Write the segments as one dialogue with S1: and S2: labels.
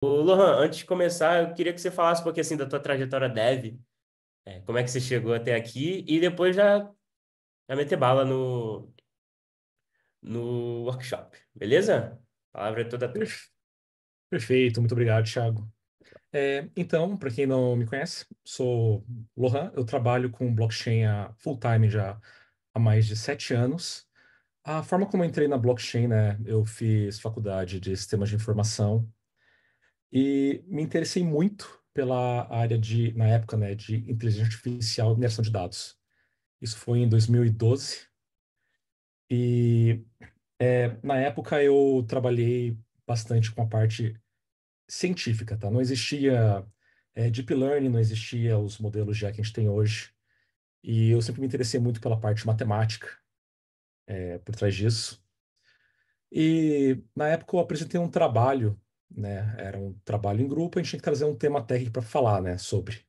S1: Ô, Lohan, antes de começar, eu queria que você falasse um pouquinho assim da tua trajetória dev, como é que você chegou até aqui e depois já meter bala no workshop, beleza? A palavra é toda tua.
S2: Perf- Perfeito, muito obrigado, Thiago. Então, para quem não me conhece, sou Lohan, eu trabalho com blockchain full-time já há mais de 7 anos. A forma como eu entrei na blockchain, né, eu fiz faculdade de sistemas de informação e me interessei muito pela área na época, né, de inteligência artificial e mineração de dados. Isso foi em 2012 e, na época eu trabalhei bastante com a parte científica, tá? Não existia deep learning, não existia os modelos já que a gente tem hoje. E eu sempre me interessei muito pela parte matemática, por trás disso. E na época eu apresentei um trabalho, né? Era um trabalho em grupo, a gente tinha que trazer um tema técnico para falar, né, sobre.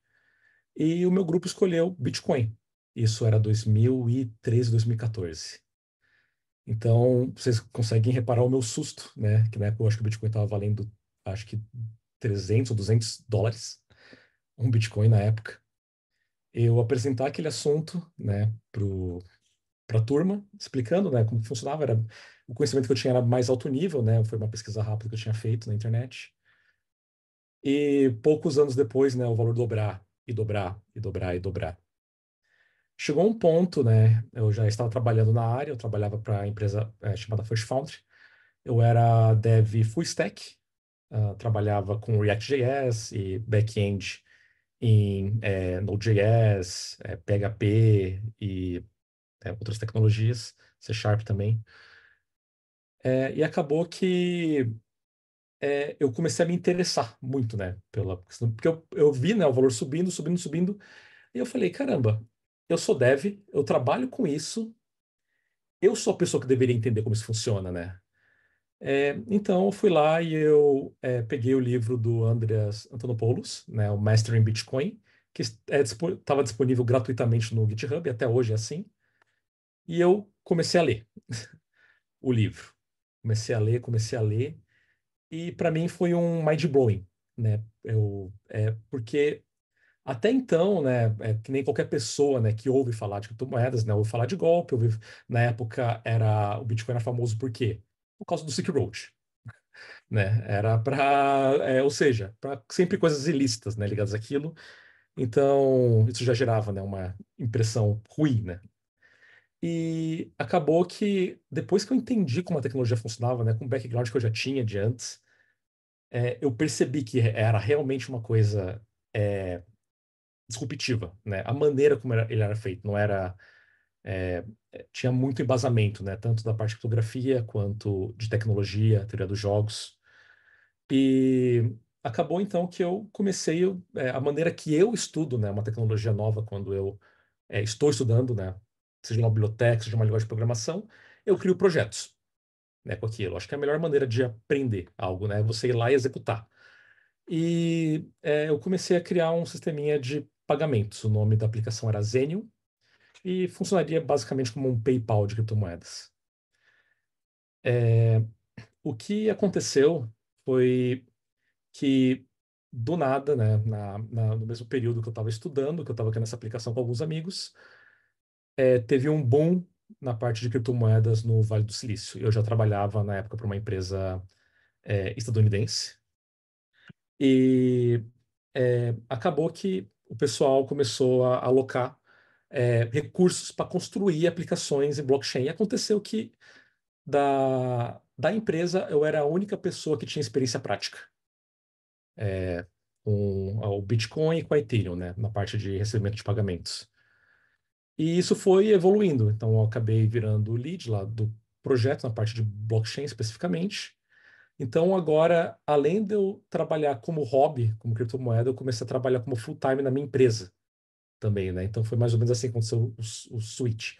S2: E o meu grupo escolheu Bitcoin. Isso era 2013, 2014. Então, vocês conseguem reparar o meu susto, né? Que na época eu acho que o Bitcoin estava valendo, acho que 300 ou US$ 200, um Bitcoin na época. Eu apresentar aquele assunto, né, para a turma, explicando, né, como que funcionava. Era, o conhecimento que eu tinha era mais alto nível, né, foi uma pesquisa rápida que eu tinha feito na internet. E poucos anos depois, né, o valor dobrar e dobrar e dobrar e dobrar. Chegou um ponto, né, eu já estava trabalhando na área, eu trabalhava para a empresa chamada First Foundry. Eu era dev full stack, trabalhava com React.js e back-end em Node.js, PHP e outras tecnologias, C Sharp também. E acabou que eu comecei a me interessar muito, né, pela questão, porque eu vi, né, o valor subindo, subindo, subindo, e eu falei, caramba, eu sou dev, eu trabalho com isso, eu sou a pessoa que deveria entender como isso funciona, né? Então, eu fui lá e eu peguei o livro do Andreas Antonopoulos, né, o Mastering Bitcoin, que estava disponível gratuitamente no GitHub, até hoje é assim, e eu comecei a ler o livro. Comecei a ler, e para mim foi um mind-blowing, né? Porque até então, né, que nem qualquer pessoa, né, que ouve falar de criptomoedas, né, ouve falar de golpe, na época o Bitcoin era famoso por quê? Por causa do Silk Road, né? Era ou seja, para sempre coisas ilícitas, né, ligadas àquilo. Então, isso já gerava, né, uma impressão ruim, né? E acabou que depois que eu entendi como a tecnologia funcionava, né, com o background que eu já tinha de antes, eu percebi que era realmente uma coisa disruptiva, né? A maneira como ele era feito não era tinha muito embasamento, né? Tanto da parte de criptografia quanto de tecnologia, teoria dos jogos. E acabou então que eu comecei a maneira que eu estudo, né? Uma tecnologia nova quando eu estou estudando, né? Seja uma biblioteca, seja uma linguagem de programação, eu crio projetos, né? Com aquilo. Acho que é a melhor maneira de aprender algo, né? É você ir lá e executar. E eu comecei a criar um sisteminha de pagamentos. O nome da aplicação era Zenium e funcionaria basicamente como um PayPal de criptomoedas. O que aconteceu foi que, do nada, né, no mesmo período que eu estava estudando, que eu estava criando essa aplicação com alguns amigos, teve um boom na parte de criptomoedas no Vale do Silício. Eu já trabalhava na época para uma empresa estadunidense e acabou que o pessoal começou a alocar recursos para construir aplicações em blockchain. E aconteceu que da empresa eu era a única pessoa que tinha experiência prática com o Bitcoin e com a Ethereum, né, na parte de recebimento de pagamentos. E isso foi evoluindo. Então eu acabei virando o lead lá do projeto na parte de blockchain especificamente. Então agora, além de eu trabalhar como hobby, como criptomoeda, eu comecei a trabalhar como full-time na minha empresa também, né? Então foi mais ou menos assim que aconteceu o switch,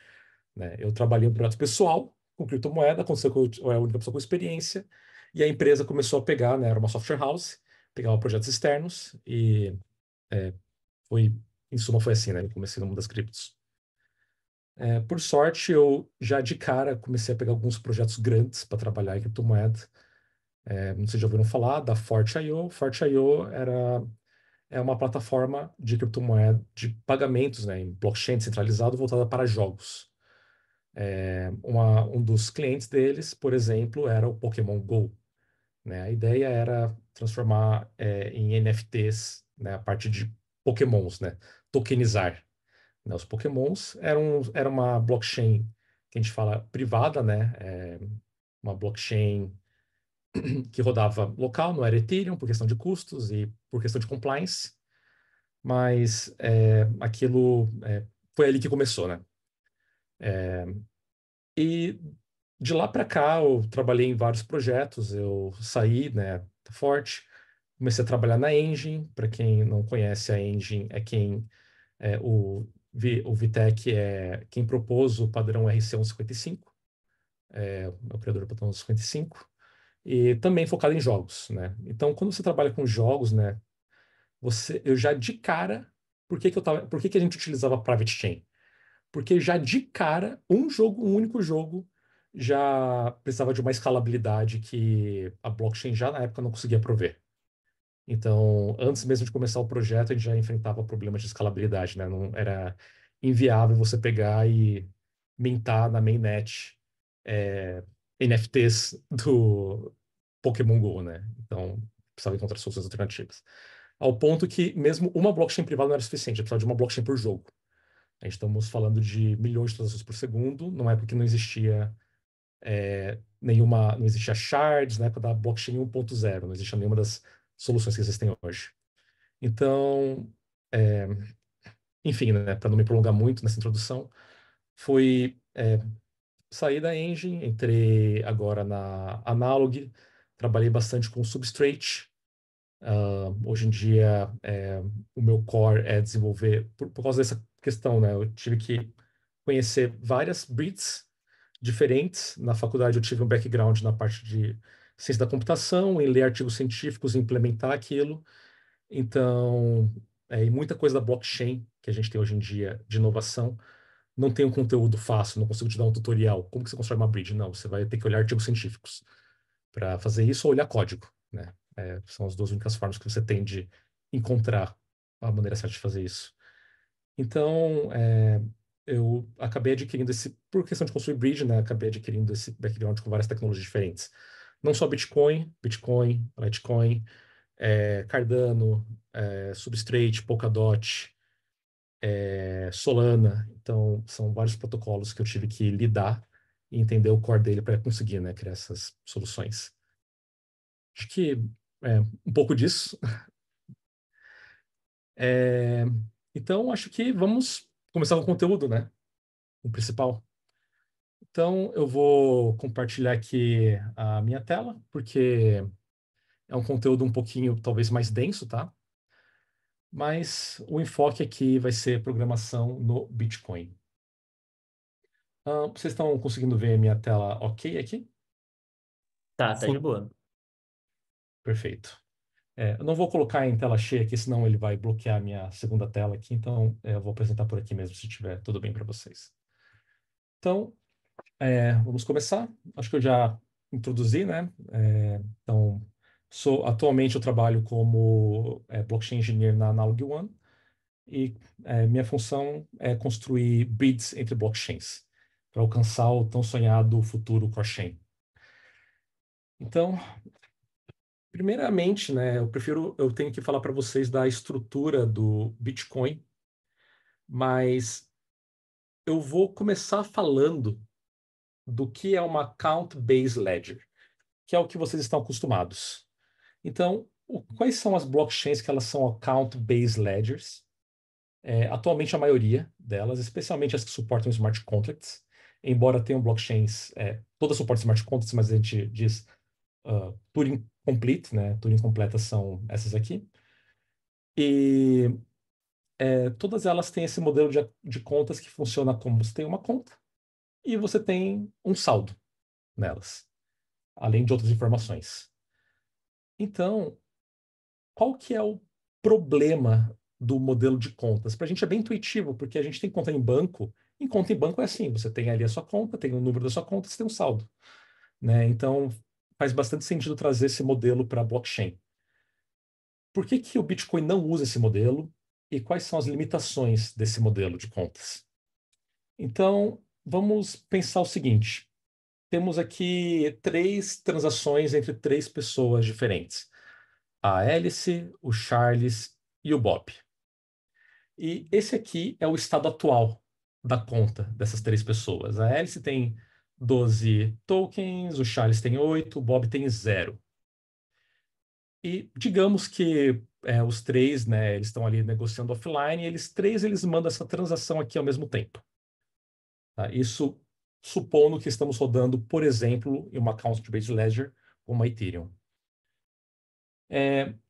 S2: né? Eu trabalhei um projeto pessoal com criptomoeda, aconteceu que eu era a única pessoa com experiência, e a empresa começou a pegar, né? Era uma software house, pegava projetos externos e é, foi, em suma, foi assim, né? Eu comecei no mundo das criptos. Por sorte, eu já de cara comecei a pegar alguns projetos grandes para trabalhar em criptomoeda. Não sei se já ouviram falar da Forte.io. Forte.io é uma plataforma de criptomoeda, de pagamentos, né, em blockchain centralizado voltada para jogos. Um dos clientes deles, por exemplo, era o Pokémon Go, né? A ideia era transformar em NFTs, né, a parte de Pokémons, né? Tokenizar, né? Os Pokémons era uma blockchain que a gente fala privada, né? Uma blockchain que rodava local, não era Ethereum, por questão de custos e por questão de compliance, mas aquilo foi ali que começou, né? E de lá para cá eu trabalhei em vários projetos, eu saí, né, da Forte, comecei a trabalhar na Engine. Para quem não conhece, a Engine é quem o VTech é quem propôs o padrão RC155, é o criador do padrão 55, e também focado em jogos, né? Então, quando você trabalha com jogos, né, eu já de cara, por que que a gente utilizava Private Chain? Porque já de cara, um único jogo, já precisava de uma escalabilidade que a blockchain já na época não conseguia prover. Então, antes mesmo de começar o projeto, a gente já enfrentava problemas de escalabilidade, né? Não era inviável você pegar e mintar na mainnet NFTs do Pokémon Go, né? Então, precisava encontrar soluções alternativas. Ao ponto que mesmo uma blockchain privada não era suficiente, precisava de uma blockchain por jogo. A gente estamos falando de milhões de transações por segundo, numa época que não existia não existia shards, na época da blockchain 1.0, não existia nenhuma das soluções que existem hoje. Então, é, enfim, né, para não me prolongar muito nessa introdução, foi sair da Engine, entrei agora na Analog, trabalhei bastante com Substrate. Hoje em dia, o meu core é desenvolver, por causa dessa questão, né? Eu tive que conhecer várias breeds diferentes. Na faculdade, eu tive um background na parte de ciência da computação, em ler artigos científicos e implementar aquilo. Então, e muita coisa da blockchain que a gente tem hoje em dia de inovação, não tem um conteúdo fácil, não consigo te dar um tutorial. Como que você constrói uma bridge? Não, você vai ter que olhar artigos científicos para fazer isso ou olhar código, né? São as duas únicas formas que você tem de encontrar a maneira certa de fazer isso. Então, eu acabei adquirindo por questão de construir bridge, né? Acabei adquirindo esse background com várias tecnologias diferentes. Não só Bitcoin, Litecoin, Cardano, Substrate, Polkadot, Solana. Então, são vários protocolos que eu tive que lidar e entender o core dele para conseguir, né, criar essas soluções. Acho que um pouco disso. É, então, acho que vamos começar com o conteúdo, né? O principal. Então, eu vou compartilhar aqui a minha tela, porque é um conteúdo um pouquinho, talvez, mais denso, tá? Mas o enfoque aqui vai ser programação no Bitcoin. Vocês estão conseguindo ver a minha tela ok aqui?
S1: Tá de boa.
S2: Perfeito. Eu não vou colocar em tela cheia aqui, senão ele vai bloquear a minha segunda tela aqui. Então, eu vou apresentar por aqui mesmo, se estiver tudo bem para vocês. Então, vamos começar. Acho que eu já introduzi, né? Então, atualmente eu trabalho como blockchain engineer na Analog One e minha função é construir bridges entre blockchains para alcançar o tão sonhado futuro cross-chain. Então, primeiramente, né, eu tenho que falar para vocês da estrutura do Bitcoin, mas eu vou começar falando do que é uma Count-Based Ledger, que é o que vocês estão acostumados. Então, quais são as blockchains que elas são Account-Based Ledgers? Atualmente, a maioria delas, especialmente as que suportam smart contracts, embora tenham blockchains, todas suportam smart contracts, mas a gente diz Turing Complete, né? Turing completa são essas aqui. E todas elas têm esse modelo de contas que funciona como você tem uma conta e você tem um saldo nelas, além de outras informações. Então, qual que é o problema do modelo de contas? Para a gente é bem intuitivo, porque a gente tem conta em banco. Em conta em banco é assim, você tem ali a sua conta, tem o número da sua conta, você tem um saldo, né? Então, faz bastante sentido trazer esse modelo para a blockchain. Por que que o Bitcoin não usa esse modelo e quais são as limitações desse modelo de contas? Então, vamos pensar o seguinte. Temos aqui 3 transações entre 3 pessoas diferentes. A Alice, o Charles e o Bob. E esse aqui é o estado atual da conta dessas 3 pessoas. A Alice tem 12 tokens, o Charles tem 8, o Bob tem 0. E digamos que os 3, né, eles estão ali negociando offline, e eles mandam essa transação aqui ao mesmo tempo. Tá? Isso supondo que estamos rodando, por exemplo, em uma account-based ledger como a Ethereum.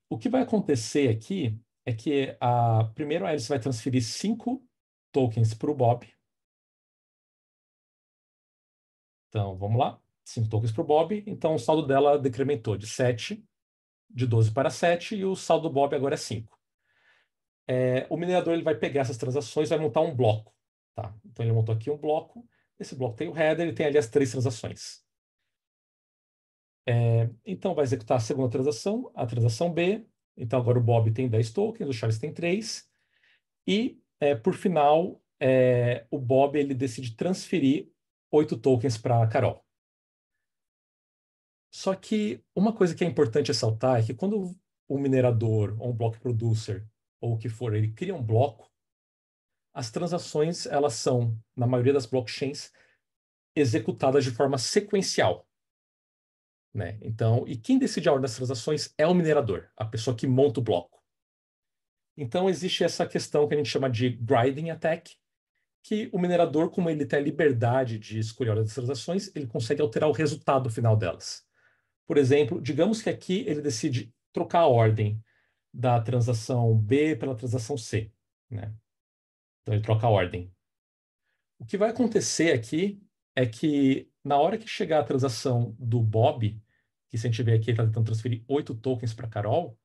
S2: O que vai acontecer aqui é que primeiro a Alice vai transferir 5 tokens para o Bob. Então, vamos lá. 5 tokens para o Bob. Então, o saldo dela decrementou de 7, de 12 para 7, e o saldo do Bob agora é 5. O minerador ele vai pegar essas transações e vai montar um bloco. Tá? Então, ele montou aqui um bloco. Esse bloco tem o header e tem ali as 3 transações. Então, vai executar a segunda transação, a transação B. Então, agora o Bob tem 10 tokens, o Charles tem 3. E, por final, o Bob ele decide transferir 8 tokens para a Carol. Só que uma coisa que é importante ressaltar é que quando um minerador ou um block producer ou o que for, ele cria um bloco, as transações elas são, na maioria das blockchains, executadas de forma sequencial, né? Então, e quem decide a ordem das transações é o minerador, a pessoa que monta o bloco. Então, existe essa questão que a gente chama de grinding attack, que o minerador, como ele tem a liberdade de escolher a ordem das transações, ele consegue alterar o resultado final delas. Por exemplo, digamos que aqui ele decide trocar a ordem da transação B pela transação C, né? Então ele troca a ordem. O que vai acontecer aqui é que na hora que chegar a transação do Bob, que se a gente vê aqui, ele está tentando transferir 8 tokens para Carol,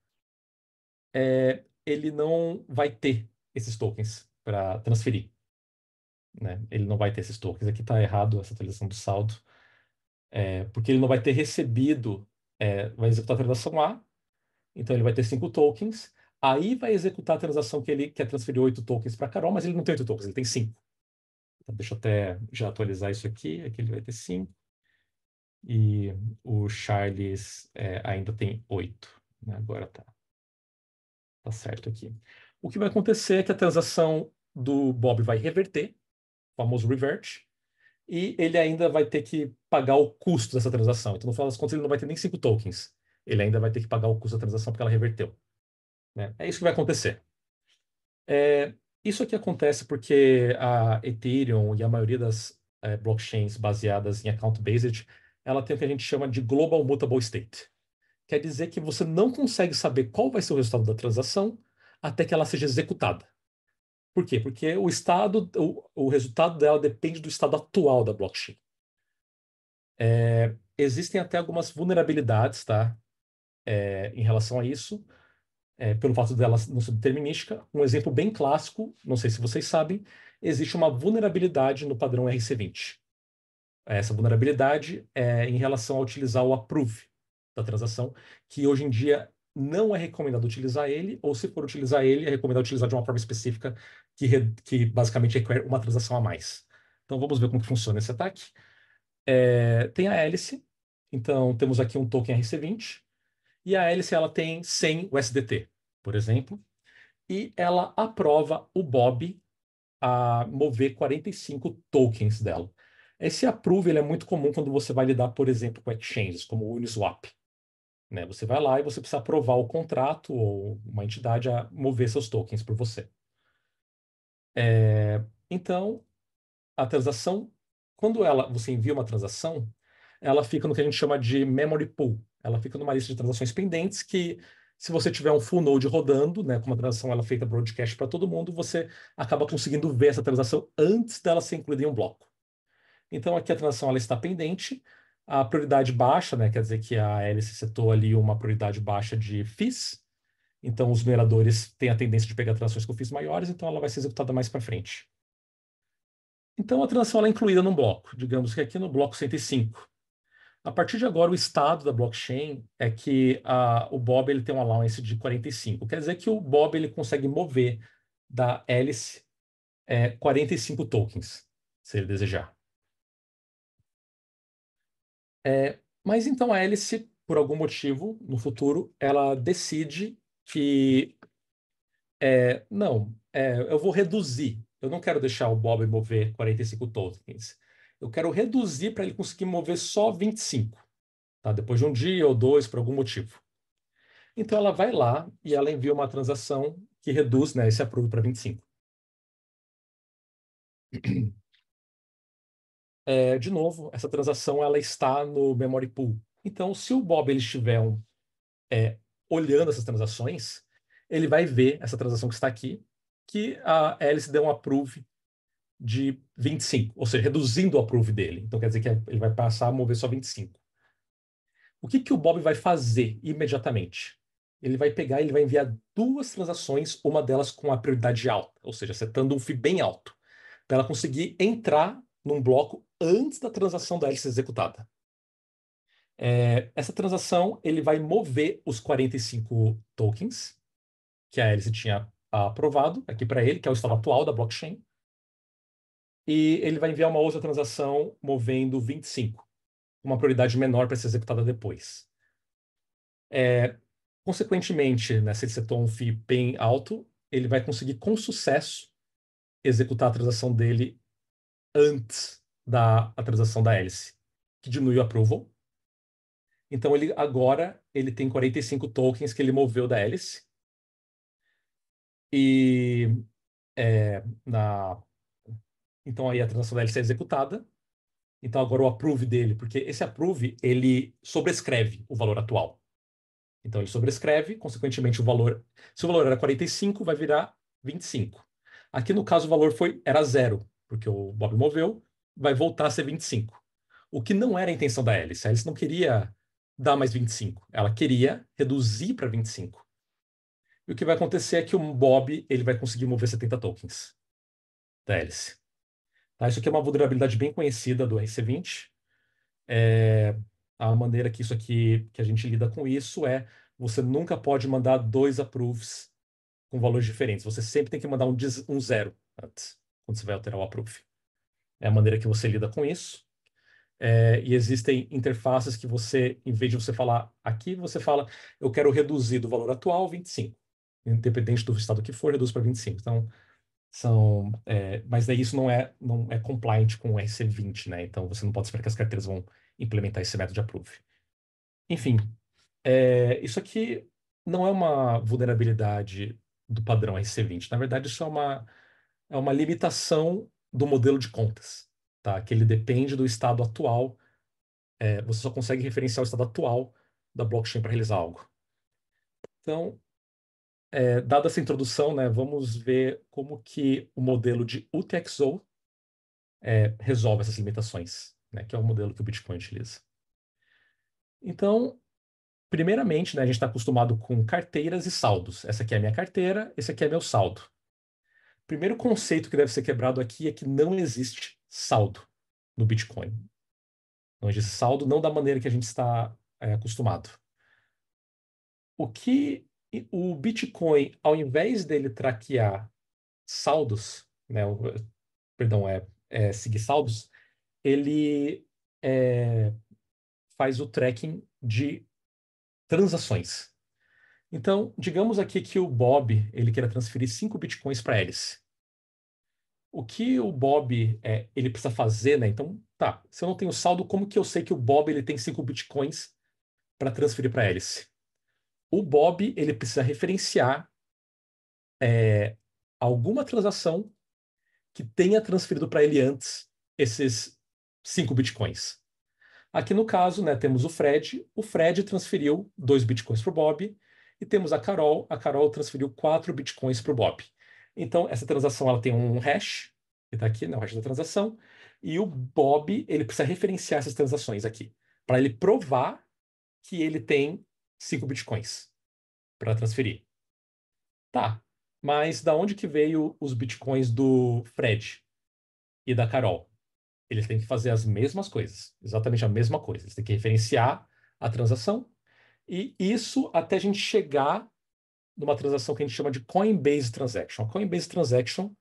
S2: ele não vai ter esses tokens para transferir, né? Ele não vai ter esses tokens. Aqui está errado essa atualização do saldo, porque ele não vai ter recebido, vai executar a transação A, então ele vai ter 5 tokens, aí vai executar a transação que ele quer transferir 8 tokens para Carol, mas ele não tem 8 tokens, ele tem 5. Então, deixa eu até já atualizar isso aqui. Aqui ele vai ter 5. E o Charles ainda tem 8. Né? Agora tá certo aqui. O que vai acontecer é que a transação do Bob vai reverter, o famoso revert, e ele ainda vai ter que pagar o custo dessa transação. Então, no final das contas, ele não vai ter nem 5 tokens. Ele ainda vai ter que pagar o custo da transação porque ela reverteu. Né? É isso que vai acontecer. Isso aqui acontece porque a Ethereum e a maioria das blockchains baseadas em account-based, ela tem o que a gente chama de Global Mutable State. Quer dizer que você não consegue saber qual vai ser o resultado da transação até que ela seja executada. Por quê? Porque o resultado dela depende do estado atual da blockchain. Existem até algumas vulnerabilidades, tá? Em relação a isso. Pelo fato dela não ser determinística. Um exemplo bem clássico, não sei se vocês sabem, existe uma vulnerabilidade no padrão RC20. Essa vulnerabilidade é em relação a utilizar o approve da transação, que hoje em dia não é recomendado utilizar ele, ou se for utilizar ele, é recomendado utilizar de uma forma específica que basicamente requer uma transação a mais. Então vamos ver como que funciona esse ataque. Tem a hélice, então temos aqui um token RC20, e a hélice ela tem 100 USDT, por exemplo, e ela aprova o Bob a mover 45 tokens dela. Esse approve ele é muito comum quando você vai lidar, por exemplo, com exchanges, como o Uniswap. Né? Você vai lá e você precisa aprovar o contrato ou uma entidade a mover seus tokens por você. Então, a transação, quando você envia uma transação, ela fica no que a gente chama de memory pool. Ela fica numa lista de transações pendentes que, se você tiver um full node rodando, né, com uma transação ela feita broadcast para todo mundo, você acaba conseguindo ver essa transação antes dela ser incluída em um bloco. Então, aqui a transação ela está pendente. A prioridade baixa, né, quer dizer que a hélice setou ali uma prioridade baixa de FIIs. Então, os mineradores têm a tendência de pegar transações com FIIs maiores, então ela vai ser executada mais para frente. Então, a transação ela é incluída num bloco. Digamos que aqui no bloco 105. A partir de agora, o estado da blockchain é que o Bob ele tem um allowance de 45. Quer dizer que o Bob ele consegue mover da hélice 45 tokens, se ele desejar. Mas então a hélice, por algum motivo, no futuro, ela decide que não, eu vou reduzir. Eu não quero deixar o Bob mover 45 tokens. Eu quero reduzir para ele conseguir mover só 25, tá? Depois de um dia ou dois, por algum motivo. Então ela vai lá e ela envia uma transação que reduz, né, esse approve para 25. De novo, essa transação ela está no memory pool. Então, se o Bob ele estiver olhando essas transações, ele vai ver essa transação que está aqui, que a Alice deu um approve de 25, ou seja, reduzindo o approve dele. Então quer dizer que ele vai passar a mover só 25. O que o Bob vai fazer imediatamente? Ele vai pegar e ele vai enviar duas transações, uma delas com a prioridade alta, ou seja, setando um fee bem alto, para ela conseguir entrar num bloco antes da transação da Alice ser executada. Essa transação ele vai mover os 45 tokens que a Alice tinha aprovado aqui para ele, que é o estado atual da blockchain, e ele vai enviar uma outra transação movendo 25, uma prioridade menor para ser executada depois. Consequentemente, né, se ele setou um fee bem alto, ele vai conseguir com sucesso executar a transação dele antes da transação da Alice, que diminui o approval. Então ele tem 45 tokens que ele moveu da Alice e então aí a transação da Alice é executada. Então agora o approve dele, porque esse approve ele sobrescreve o valor atual. Então ele sobrescreve, consequentemente se o valor era 45, vai virar 25. Aqui no caso o valor era zero, porque o Bob moveu, vai voltar a ser 25. O que não era a intenção da Alice. A Alice não queria dar mais 25, ela queria reduzir para 25. E o que vai acontecer é que o Bob ele vai conseguir mover 70 tokens da Alice. Tá? Isso aqui é uma vulnerabilidade bem conhecida do RC20. A maneira que que a gente lida com isso é você nunca pode mandar dois approves com valores diferentes. Você sempre tem que mandar um zero antes, quando você vai alterar o approve. É a maneira que você lida com isso. E existem interfaces que você, em vez de você falar aqui, você fala, eu quero reduzir do valor atual 25. Independente do estado que for, reduz para 25. Então, mas daí isso não é compliant com o RC20, né? Então você não pode esperar que as carteiras vão implementar esse método de approve. Enfim, isso aqui não é uma vulnerabilidade do padrão RC20. Na verdade, isso é uma limitação do modelo de contas, tá? Que ele depende do estado atual. Você só consegue referenciar o estado atual da blockchain para realizar algo. Então, dada essa introdução, né, vamos ver como que o modelo de UTXO resolve essas limitações, né, que é o modelo que o Bitcoin utiliza. Então, primeiramente, né, a gente está acostumado com carteiras e saldos. Essa aqui é a minha carteira, esse aqui é meu saldo. Primeiro conceito que deve ser quebrado aqui é que não existe saldo no Bitcoin. Não existe saldo, não da maneira que a gente está acostumado. O que o Bitcoin, ao invés dele traquear saldos, né, perdão, seguir saldos, ele faz o tracking de transações. Então, digamos aqui que o Bob ele queira transferir 5 bitcoins para Alice. O que o Bob ele precisa fazer, né? Então, tá, se eu não tenho saldo, como que eu sei que o Bob ele tem 5 bitcoins para transferir para Alice? O Bob ele precisa referenciar alguma transação que tenha transferido para ele antes esses 5 bitcoins. Aqui no caso, né, temos o Fred. O Fred transferiu 2 bitcoins para o Bob. E temos a Carol. A Carol transferiu 4 bitcoins para o Bob. Então, essa transação ela tem um hash, que está aqui, né, o hash da transação. E o Bob ele precisa referenciar essas transações aqui, para ele provar que ele tem 5 bitcoins para transferir. Tá, mas da onde que veio os bitcoins do Fred e da Carol? Eles têm que fazer as mesmas coisas, exatamente a mesma coisa. Eles têm que referenciar a transação, e isso até a gente chegar numa transação que a gente chama de Coinbase Transaction. A Coinbase Transaction,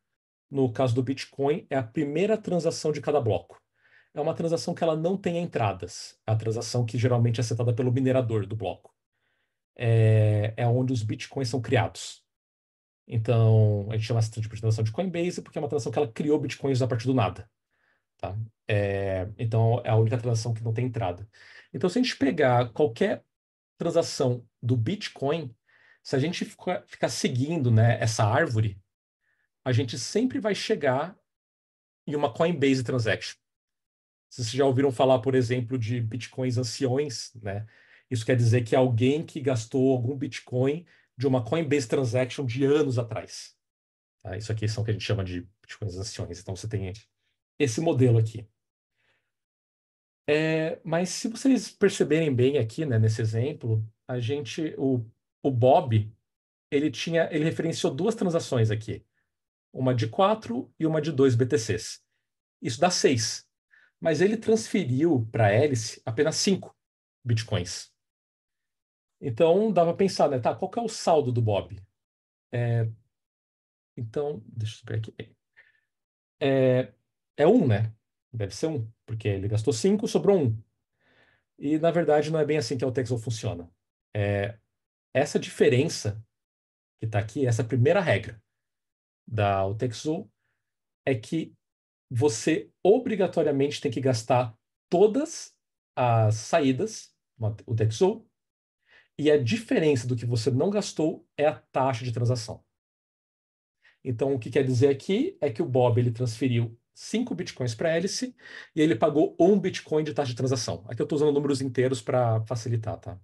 S2: no caso do Bitcoin, é a primeira transação de cada bloco. É uma transação que ela não tem entradas. É a transação que geralmente é setada pelo minerador do bloco. É onde os Bitcoins são criados. Então, a gente chama essa tipo de transação de Coinbase porque é uma transação que ela criou Bitcoins a partir do nada. Tá? Então, é a única transação que não tem entrada. Então, se a gente pegar qualquer transação do Bitcoin, se a gente ficar seguindo, né, essa árvore, a gente sempre vai chegar em uma Coinbase Transaction. Vocês já ouviram falar, por exemplo, de Bitcoins anciões, né? Isso quer dizer que é alguém que gastou algum Bitcoin de uma Coinbase Transaction de anos atrás. Tá? Isso aqui são o que a gente chama de Bitcoins anciões. Então você tem esse modelo aqui. Mas se vocês perceberem bem aqui, né, nesse exemplo, o Bob, ele referenciou duas transações aqui, uma de 4 e uma de 2 BTCs. Isso dá 6. Mas ele transferiu para a Hélice apenas 5 bitcoins. Então dava para pensar, né? Tá, qual que é o saldo do Bob? Então, deixa eu ver aqui. É 1, né? Deve ser 1, porque ele gastou 5, sobrou 1. E na verdade não é bem assim que a Utexo funciona. É, essa diferença que está aqui, essa primeira regra da Utexo é que você obrigatoriamente tem que gastar todas as saídas no Utexo, e a diferença do que você não gastou é a taxa de transação. Então, o que quer dizer aqui é que o Bob ele transferiu 5 bitcoins para a Hélice e ele pagou 1 bitcoin de taxa de transação. Aqui eu estou usando números inteiros para facilitar, tá?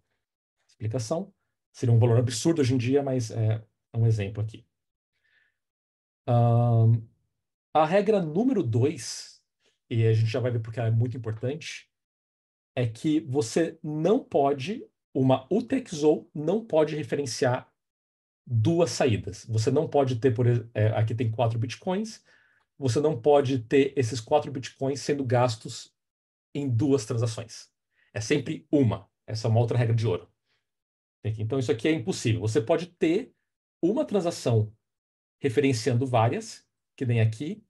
S2: Explicação. Seria um valor absurdo hoje em dia, mas é um exemplo aqui. A regra número 2, e a gente já vai ver porque ela é muito importante, é que uma UTXO não pode referenciar duas saídas. Você não pode ter, aqui tem 4 bitcoins, você não pode ter esses 4 bitcoins sendo gastos em duas transações. É sempre uma. Essa é uma outra regra de ouro. Então, isso aqui é impossível. Você pode ter uma transação referenciando várias, que nem aqui,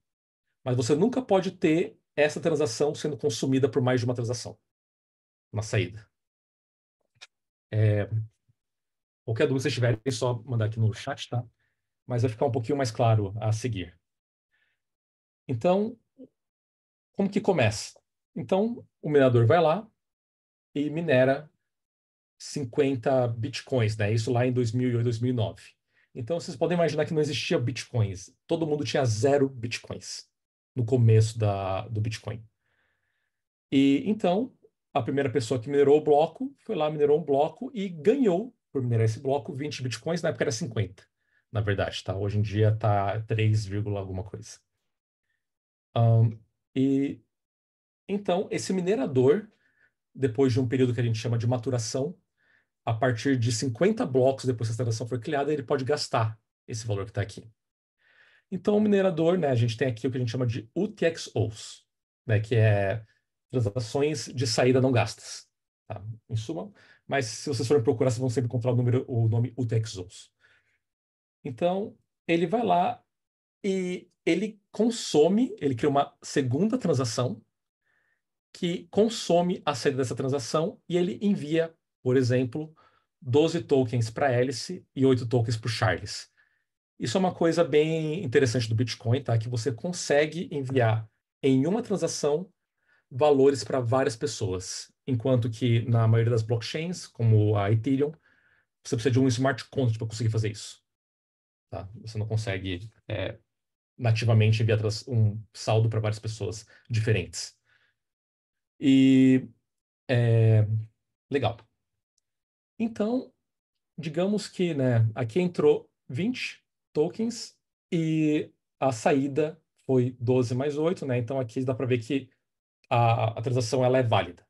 S2: mas você nunca pode ter essa transação sendo consumida por mais de uma transação, uma saída. Qualquer dúvida que vocês tiverem, é só mandar aqui no chat, tá? Mas vai ficar um pouquinho mais claro a seguir. Então, como que começa? Então, o minerador vai lá e minera 50 bitcoins, né? Isso lá em 2008, 2009. Então, vocês podem imaginar que não existia bitcoins. Todo mundo tinha 0 bitcoins no começo do Bitcoin. E então, a primeira pessoa que minerou o bloco foi lá, minerou um bloco e ganhou, por minerar esse bloco, 20 bitcoins. Na época era 50, na verdade, tá? Hoje em dia tá 3, alguma coisa. E então, esse minerador, depois de um período que a gente chama de maturação, a partir de 50 blocos depois que a transação for criada, ele pode gastar esse valor que está aqui. Então, o minerador, né, a gente tem aqui o que a gente chama de UTXOs, né, que é transações de saída não gastas. Tá? Em suma, mas se vocês forem procurar, vocês vão sempre encontrar o nome UTXOs. Então, ele vai lá e ele cria uma segunda transação que consome a saída dessa transação e ele envia, por exemplo, 12 tokens para Hélice e 8 tokens para o Charles. Isso é uma coisa bem interessante do Bitcoin, tá? Que você consegue enviar em uma transação valores para várias pessoas, enquanto que na maioria das blockchains, como a Ethereum, você precisa de um smart contract para conseguir fazer isso, tá? Você não consegue nativamente enviar um saldo para várias pessoas diferentes. E legal. Então, digamos que, né, aqui entrou 20 tokens e a saída foi 12 mais 8, né? Então aqui dá para ver que a transação ela é válida,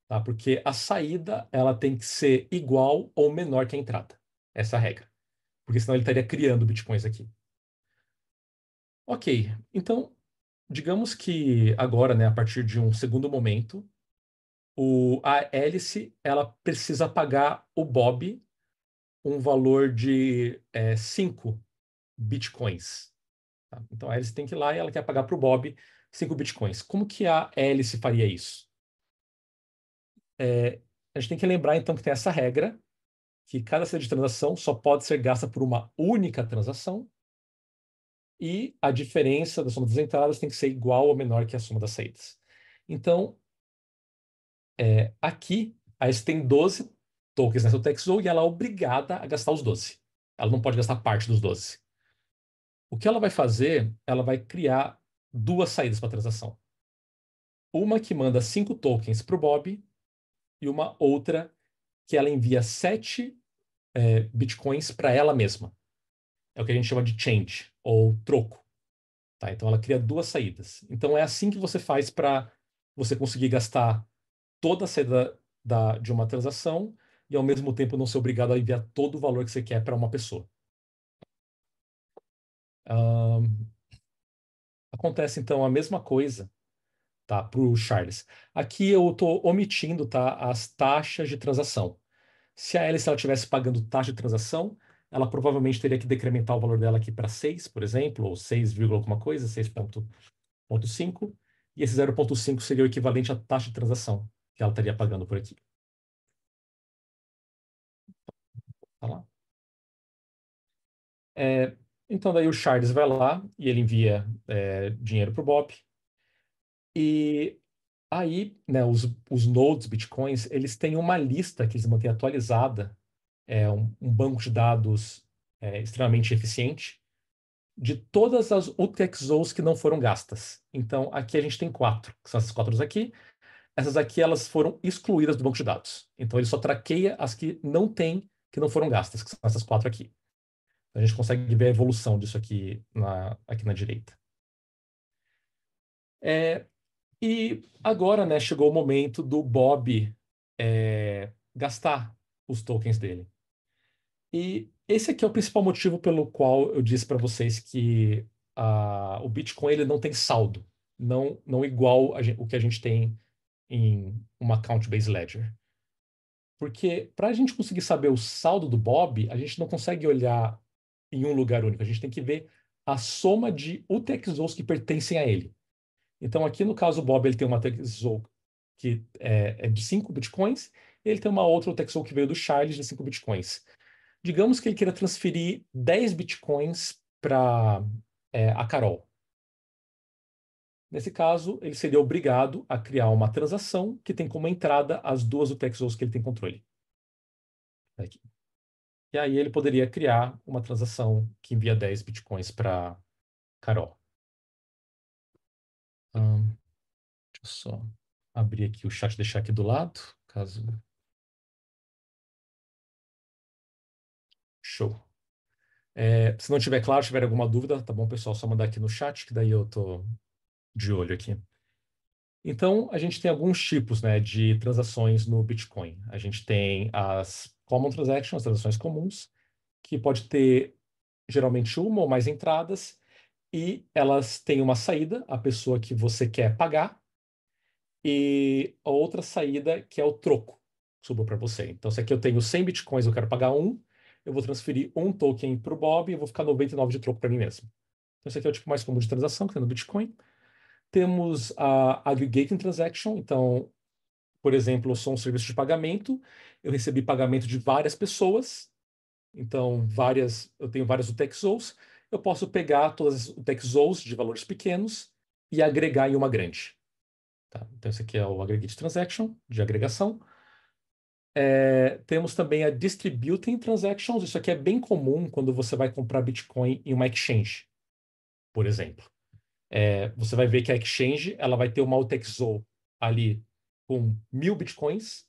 S2: tá? Porque a saída ela tem que ser igual ou menor que a entrada. Essa é a regra. Porque senão ele estaria criando bitcoins aqui. Ok, então digamos que agora, né, a partir de um segundo momento, a hélice ela precisa pagar o Bob um valor de 5 bitcoins. Tá? Então a hélice tem que ir lá e ela quer pagar para o Bob 5 bitcoins. Como que a hélice faria isso? A gente tem que lembrar então que tem essa regra, que cada saída de transação só pode ser gasta por uma única transação, e a diferença da soma das entradas tem que ser igual ou menor que a soma das saídas. Então, aqui, a hélice tem 12 tokens nessa UTXO e ela é obrigada a gastar os 12. Ela não pode gastar parte dos 12. O que ela vai fazer? Ela vai criar duas saídas para a transação. Uma que manda 5 tokens para o Bob e uma outra que ela envia 7 bitcoins para ela mesma. É o que a gente chama de change, ou troco. Tá? Então ela cria duas saídas. Então é assim que você faz para você conseguir gastar toda a saída de uma transação e ao mesmo tempo não ser obrigado a enviar todo o valor que você quer para uma pessoa. Acontece então a mesma coisa, tá, para o Charles. Aqui eu estou omitindo, tá, as taxas de transação. Se a Alice ela estivesse pagando taxa de transação, ela provavelmente teria que decrementar o valor dela aqui para 6, por exemplo, ou 6, alguma coisa, 6,5, e esse 0,5 seria o equivalente à taxa de transação que ela estaria pagando por aqui. Tá lá. Então daí o Charles vai lá e ele envia dinheiro para o Bob. E aí, né, os nodes Bitcoins, eles têm uma lista que eles mantêm atualizada, um banco de dados extremamente eficiente, de todas as UTXOs que não foram gastas. Então, aqui a gente tem 4, que são essas 4 aqui. Essas aqui, elas foram excluídas do banco de dados. Então, ele só traqueia as que não tem, que não foram gastas, que são essas 4 aqui. A gente consegue ver a evolução disso aqui na direita. E agora, né, chegou o momento do Bob gastar os tokens dele. E esse aqui é o principal motivo pelo qual eu disse para vocês que o Bitcoin ele não tem saldo, não igual o que a gente tem em uma account-based ledger. Porque para a gente conseguir saber o saldo do Bob, a gente não consegue olhar em um lugar único, a gente tem que ver a soma de UTXOs que pertencem a ele. Então, aqui no caso, o Bob ele tem uma UTXO que é de 5 bitcoins, e ele tem uma outra UTXO que veio do Charles de 5 bitcoins. Digamos que ele queira transferir 10 bitcoins para a Carol. Nesse caso, ele seria obrigado a criar uma transação que tem como entrada as duas UTXOs que ele tem controle. Aqui. E aí ele poderia criar uma transação que envia 10 bitcoins para Carol. Deixa eu só abrir aqui o chat e deixar aqui do lado, caso. Show. Se não tiver claro, tiver alguma dúvida, tá bom, pessoal? Só mandar aqui no chat, que daí eu tô de olho aqui. Então, a gente tem alguns tipos, né, de transações no Bitcoin. A gente tem as Common Transactions, as transações comuns, que pode ter geralmente uma ou mais entradas, e elas têm uma saída, a pessoa que você quer pagar, e a outra saída que é o troco, que sobrou para você. Então, se aqui eu tenho 100 Bitcoins, eu quero pagar um, eu vou transferir um token para o Bob e eu vou ficar 99 de troco para mim mesmo. Então, esse aqui é o tipo mais comum de transação que tem no Bitcoin. Temos a Aggregating Transaction. Então, por exemplo, eu sou um serviço de pagamento, eu recebi pagamento de várias pessoas, então eu tenho várias UTXOs, eu posso pegar todas as UTXOs de valores pequenos e agregar em uma grande. Tá? Então, esse aqui é o Aggregate Transaction, de agregação. Temos também a Distributing Transactions. Isso aqui é bem comum quando você vai comprar Bitcoin em uma exchange, por exemplo. Você vai ver que a exchange ela vai ter uma UTXO ali com 1.000 Bitcoins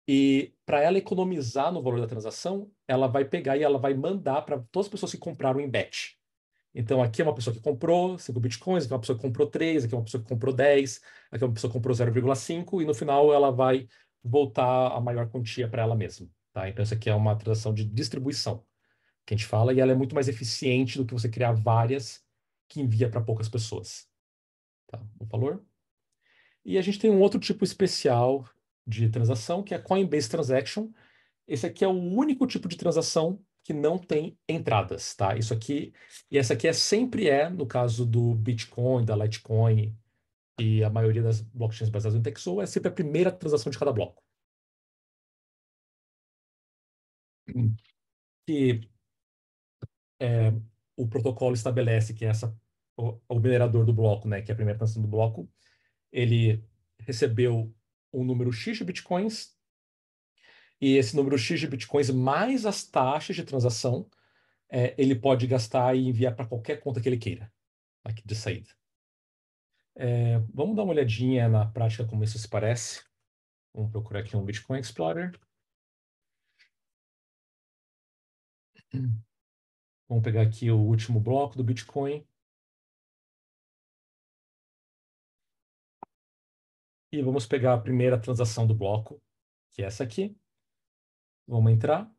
S2: e para ela economizar no valor da transação, ela vai pegar e ela vai mandar para todas as pessoas que compraram em batch. Então, aqui é uma pessoa que comprou 5 bitcoins, aqui é uma pessoa que comprou 3, aqui é uma pessoa que comprou 10, aqui é uma pessoa que comprou 0,5, e no final ela vai voltar a maior quantia para ela mesma. Tá? Então, isso aqui é uma transação de distribuição, que a gente fala, e ela é muito mais eficiente do que você criar várias que envia para poucas pessoas. tá? O valor. E a gente tem um outro tipo especial de transação, que é a Coinbase Transaction. Esse aqui é o único tipo de transação que não tem entradas, tá? Isso aqui, e essa aqui sempre no caso do Bitcoin, da Litecoin e a maioria das blockchains baseadas no TXO, é sempre a primeira transação de cada bloco. Que o protocolo estabelece que o minerador do bloco, né, que é a primeira transação do bloco, ele recebeu um número X de bitcoins, e esse número X de bitcoins mais as taxas de transação, ele pode gastar e enviar para qualquer conta que ele queira, aqui de saída. Vamos dar uma olhadinha na prática como isso se parece. Vamos procurar aqui um Bitcoin Explorer. Vamos pegar aqui o último bloco do Bitcoin. E vamos pegar a primeira transação do bloco, que é essa aqui. Vamos entrar.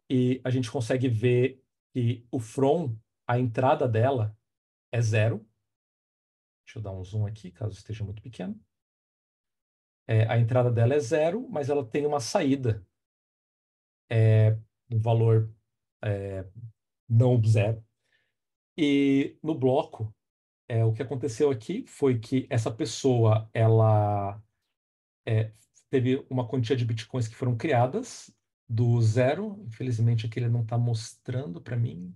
S2: E a gente consegue ver que o from, a entrada dela, é 0. Deixa eu dar um zoom aqui, caso esteja muito pequeno. A entrada dela é 0, mas ela tem uma saída, um valor não 0. E no bloco, o que aconteceu aqui foi que essa pessoa, ela é, teve uma quantia de bitcoins que foram criadas do 0. Infelizmente, aqui ele não está mostrando para mim.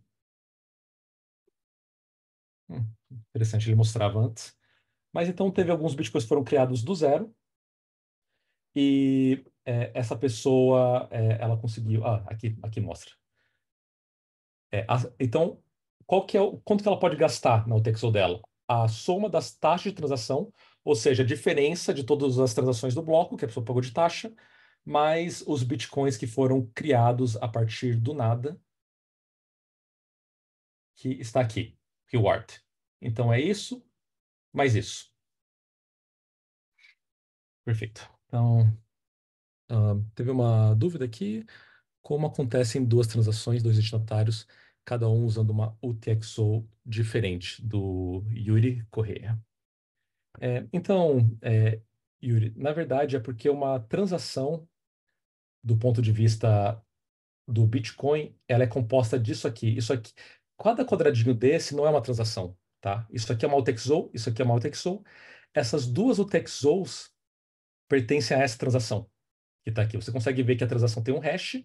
S2: Interessante, ele mostrava antes. Mas então teve alguns bitcoins que foram criados do 0. E essa pessoa, ela conseguiu. Aqui mostra. Então, quanto que ela pode gastar na UTXO dela? A soma das taxas de transação, ou seja, a diferença de todas as transações do bloco que a pessoa pagou de taxa, mais os bitcoins que foram criados a partir do nada, que está aqui, reward. Então é isso, mais isso. Perfeito. Então, teve uma dúvida aqui. Como acontecem duas transações, dois destinatários, cada um usando uma UTXO diferente, do Yuri Correia. Então, Yuri, na verdade é porque uma transação, do ponto de vista do Bitcoin, ela é composta disso aqui. Isso aqui, cada quadradinho desse não é uma transação, tá? Isso aqui é uma UTXO, isso aqui é uma UTXO. Essas duas UTXOs pertencem a essa transação que está aqui. Você consegue ver que a transação tem um hash,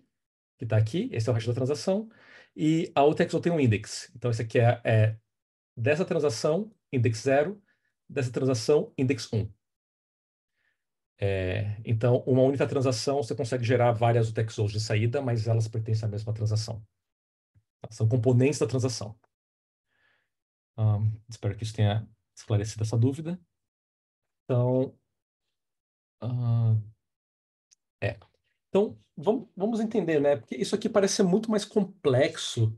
S2: que está aqui, esse é o hash da transação, e a UTXO tem um index. Então, esse aqui é dessa transação, index 0, dessa transação, index 1. Então, uma única transação, você consegue gerar várias UTXOs de saída, mas elas pertencem à mesma transação. São componentes da transação. Espero que isso tenha esclarecido essa dúvida. Então, ah, é. Então, vamos entender, né? Porque isso aqui parece ser muito mais complexo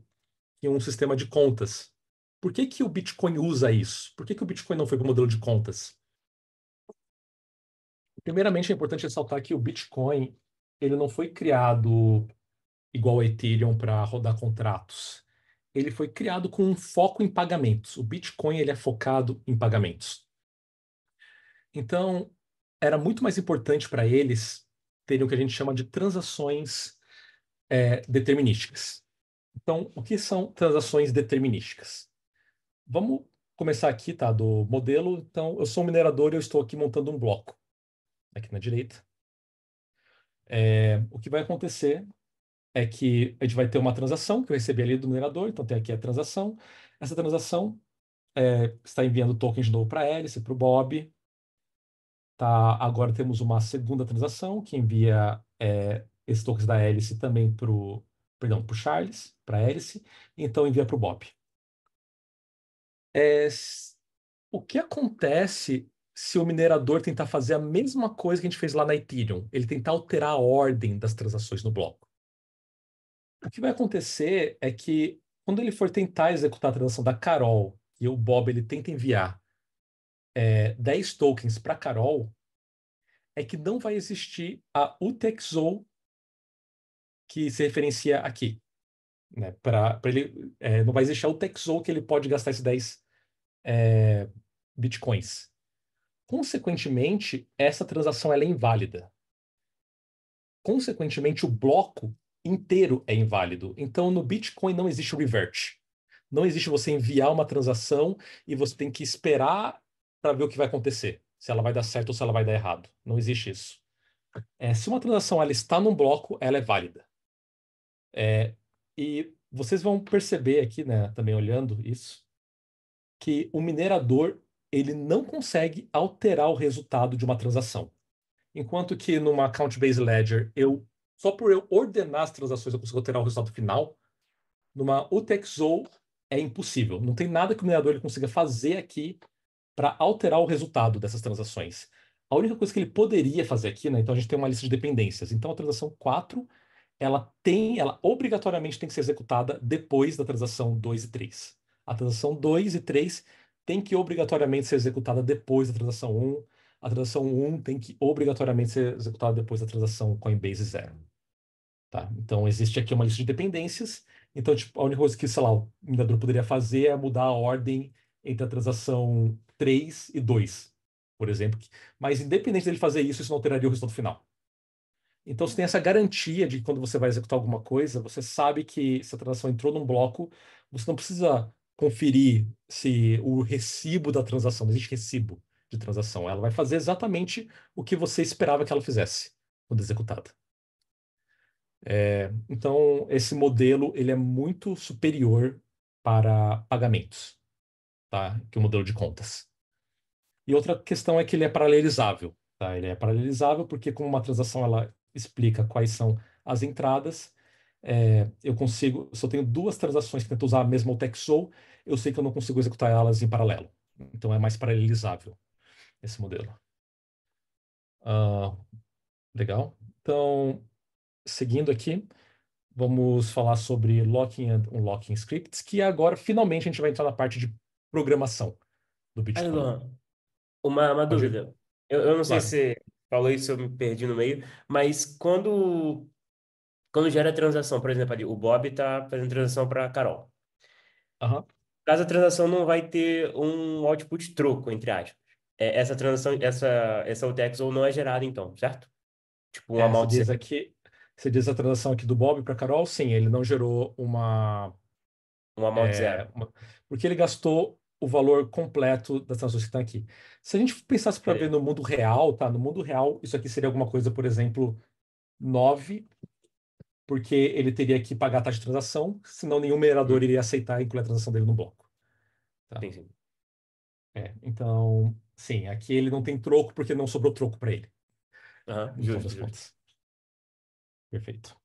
S2: que um sistema de contas. Por que que o Bitcoin usa isso? Por que que o Bitcoin não foi para o modelo de contas? Primeiramente, é importante ressaltar que o Bitcoin ele não foi criado igual ao Ethereum para rodar contratos. Ele foi criado com um foco em pagamentos. O Bitcoin ele é focado em pagamentos. Então, era muito mais importante para eles terem o que a gente chama de transações determinísticas. Então, o que são transações determinísticas? Vamos começar aqui, tá, do modelo. Então, eu sou um minerador e eu estou aqui montando um bloco, aqui na direita. O que vai acontecer é que a gente vai ter uma transação que eu recebi ali do minerador, então tem aqui a transação. Essa transação está enviando tokens de novo para a Hélice, para o Bob. Tá, agora temos uma segunda transação que envia esses tokens da Hélice também para o, perdão, para o Charles, para a Hélice, e então envia para o Bob. O que acontece se o minerador tentar fazer a mesma coisa que a gente fez lá na Ethereum? Ele tentar alterar a ordem das transações no bloco. O que vai acontecer é que quando ele for tentar executar a transação da Carol e o Bob ele tenta enviar 10 tokens para Carol, é que não vai existir a UTXO que se referencia aqui. Né? Para ele, não vai existir a UTXO que ele pode gastar esses 10 bitcoins. Consequentemente, essa transação ela é inválida. Consequentemente, o bloco inteiro é inválido. Então, no Bitcoin não existe o revert. Não existe você enviar uma transação e você tem que esperar para ver o que vai acontecer, se ela vai dar certo ou se ela vai dar errado. Não existe isso. Se uma transação ela está num bloco, ela é válida. E vocês vão perceber aqui, né, também olhando isso, que o minerador ele não consegue alterar o resultado de uma transação. Enquanto que numa Count-Based Ledger, só por eu ordenar as transações eu consigo alterar o resultado final, numa UTXO é impossível. Não tem nada que o minerador ele consiga fazer aqui para alterar o resultado dessas transações. A única coisa que ele poderia fazer aqui, né? Então a gente tem uma lista de dependências. Então a transação 4 ela obrigatoriamente tem que ser executada depois da transação 2 e 3. A transação 2 e 3 tem que obrigatoriamente ser executada depois da transação 1. A transação 1 tem que obrigatoriamente ser executada depois da transação Coinbase 0. Tá? Então existe aqui uma lista de dependências. Então, tipo, a única coisa que, sei lá, o minerador poderia fazer é mudar a ordem entre a transação 3 e 2, por exemplo. Mas independente dele fazer isso, isso não alteraria o resultado final. Então, você tem essa garantia de que quando você vai executar alguma coisa, você sabe que se a transação entrou num bloco, você não precisa conferir se o recibo da transação, não existe recibo de transação. Ela vai fazer exatamente o que você esperava que ela fizesse quando executada. Então, esse modelo ele é muito superior para pagamentos, tá? Que o modelo de contas. E outra questão é que ele é paralelizável, tá? Ele é paralelizável porque como uma transação ela explica quais são as entradas, eu consigo, se eu tenho duas transações que tentam usar a mesma UTXO, eu sei que eu não consigo executar elas em paralelo. Então é mais paralelizável esse modelo. Ah, legal. Então, seguindo aqui, vamos falar sobre locking and unlocking scripts, que agora finalmente a gente vai entrar na parte de programação do
S1: Aí,
S2: Bitcoin.
S1: Luan, uma
S2: Pode ir?
S1: dúvida. Eu não sei se
S2: Claro.
S1: você falou isso, eu me perdi no meio, mas quando gera a transação, por exemplo, ali, o Bob está fazendo transação para a Carol.
S2: Aham.
S1: Caso a transação não vai ter um output troco, entre aspas. Essa transação, essa UTX ou não é gerada então, certo? Tipo um
S2: Você
S1: amount
S2: diz
S1: zero,
S2: aqui, você diz a transação aqui do Bob para Carol, sim, ele não gerou
S1: um amount zero.
S2: porque ele gastou o valor completo das transações que estão aqui. Se a gente pensasse para ver
S1: Beleza.
S2: no mundo real, tá? No mundo real, isso aqui seria alguma coisa, por exemplo, 9, porque ele teria que pagar a taxa de transação, senão nenhum minerador
S1: Uhum.
S2: iria aceitar incluir a transação dele no bloco. Tá?
S1: Sim, sim.
S2: Então, sim, aqui ele não tem troco porque não sobrou troco para ele,
S1: Aham,
S2: no final
S1: justo,
S2: das
S1: justo.
S2: contas. Perfeito.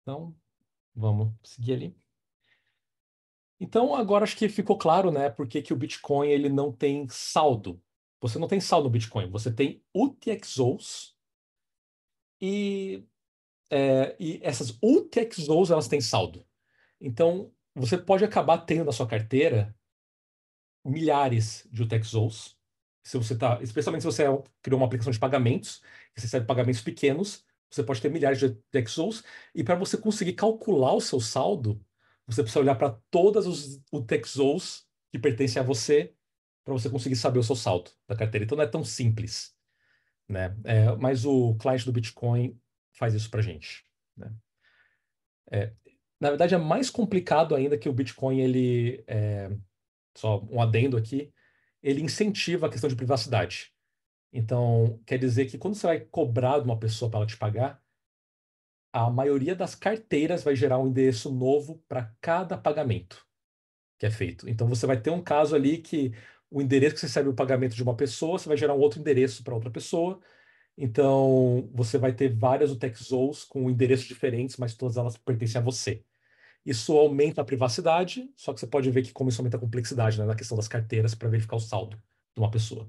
S2: Então, vamos seguir ali. Então, agora acho que ficou claro, né, por que que o Bitcoin ele não tem saldo. Você não tem saldo no Bitcoin, você tem UTXOs e, e essas UTXOs elas têm saldo. Então, você pode acabar tendo na sua carteira milhares de UTXOs. Se você tá, especialmente se você criou uma aplicação de pagamentos, que você recebe pagamentos pequenos, você pode ter milhares de UTXOs, e para você conseguir calcular o seu saldo, você precisa olhar para todas os UTXOs que pertencem a você, para você conseguir saber o seu saldo da carteira. Então não é tão simples, né? Mas o cliente do Bitcoin faz isso para gente, né? Na verdade, é mais complicado ainda que o Bitcoin, só um adendo aqui, ele incentiva a questão de privacidade. Então, quer dizer que quando você vai cobrar de uma pessoa para ela te pagar, a maioria das carteiras vai gerar um endereço novo para cada pagamento que é feito. Então, você vai ter um caso ali que o endereço que você recebe o pagamento de uma pessoa, você vai gerar um outro endereço para outra pessoa. Então, você vai ter várias UTXOs com endereços diferentes, mas todas elas pertencem a você. Isso aumenta a privacidade, só que você pode ver que como isso aumenta a complexidade, né, na questão das carteiras para verificar o saldo de uma pessoa.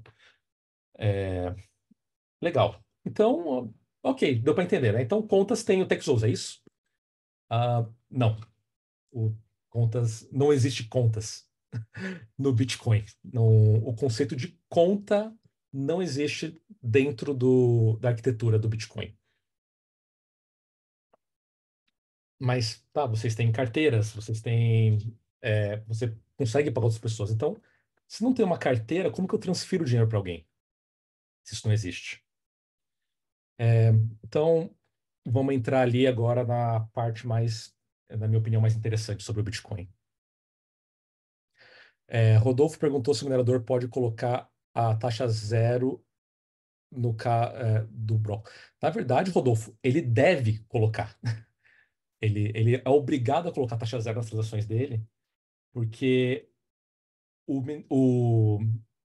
S2: Legal. Então, ok, deu para entender, né? Então, contas tem o Texos, é isso? Não. O contas, não existe contas no Bitcoin. Não, o conceito de conta não existe dentro da arquitetura do Bitcoin. Mas, tá, vocês têm carteiras, vocês têm Você consegue pagar outras pessoas. Então, se não tem uma carteira, como que eu transfiro dinheiro para alguém? Se isso não existe. É, então, vamos entrar ali agora na parte mais, na minha opinião, mais interessante sobre o Bitcoin. Rodolfo perguntou se o minerador pode colocar a taxa zero do bloco. Na verdade, Rodolfo, ele deve colocar. Ele é obrigado a colocar taxa zero nas transações dele, porque o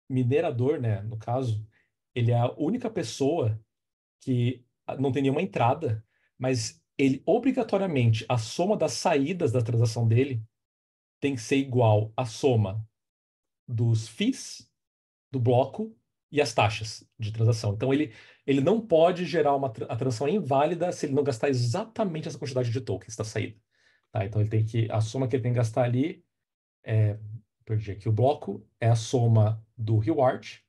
S2: minerador, né, no caso, ele é a única pessoa que não tem nenhuma entrada, mas ele obrigatoriamente, a soma das saídas da transação dele tem que ser igual à soma dos FIIs do bloco e as taxas de transação. Então ele não pode gerar a transação é inválida se ele não gastar exatamente essa quantidade de tokens da saída. Tá? Então ele tem que a soma que ele tem que gastar ali é, perdi aqui o bloco, é a soma do reward,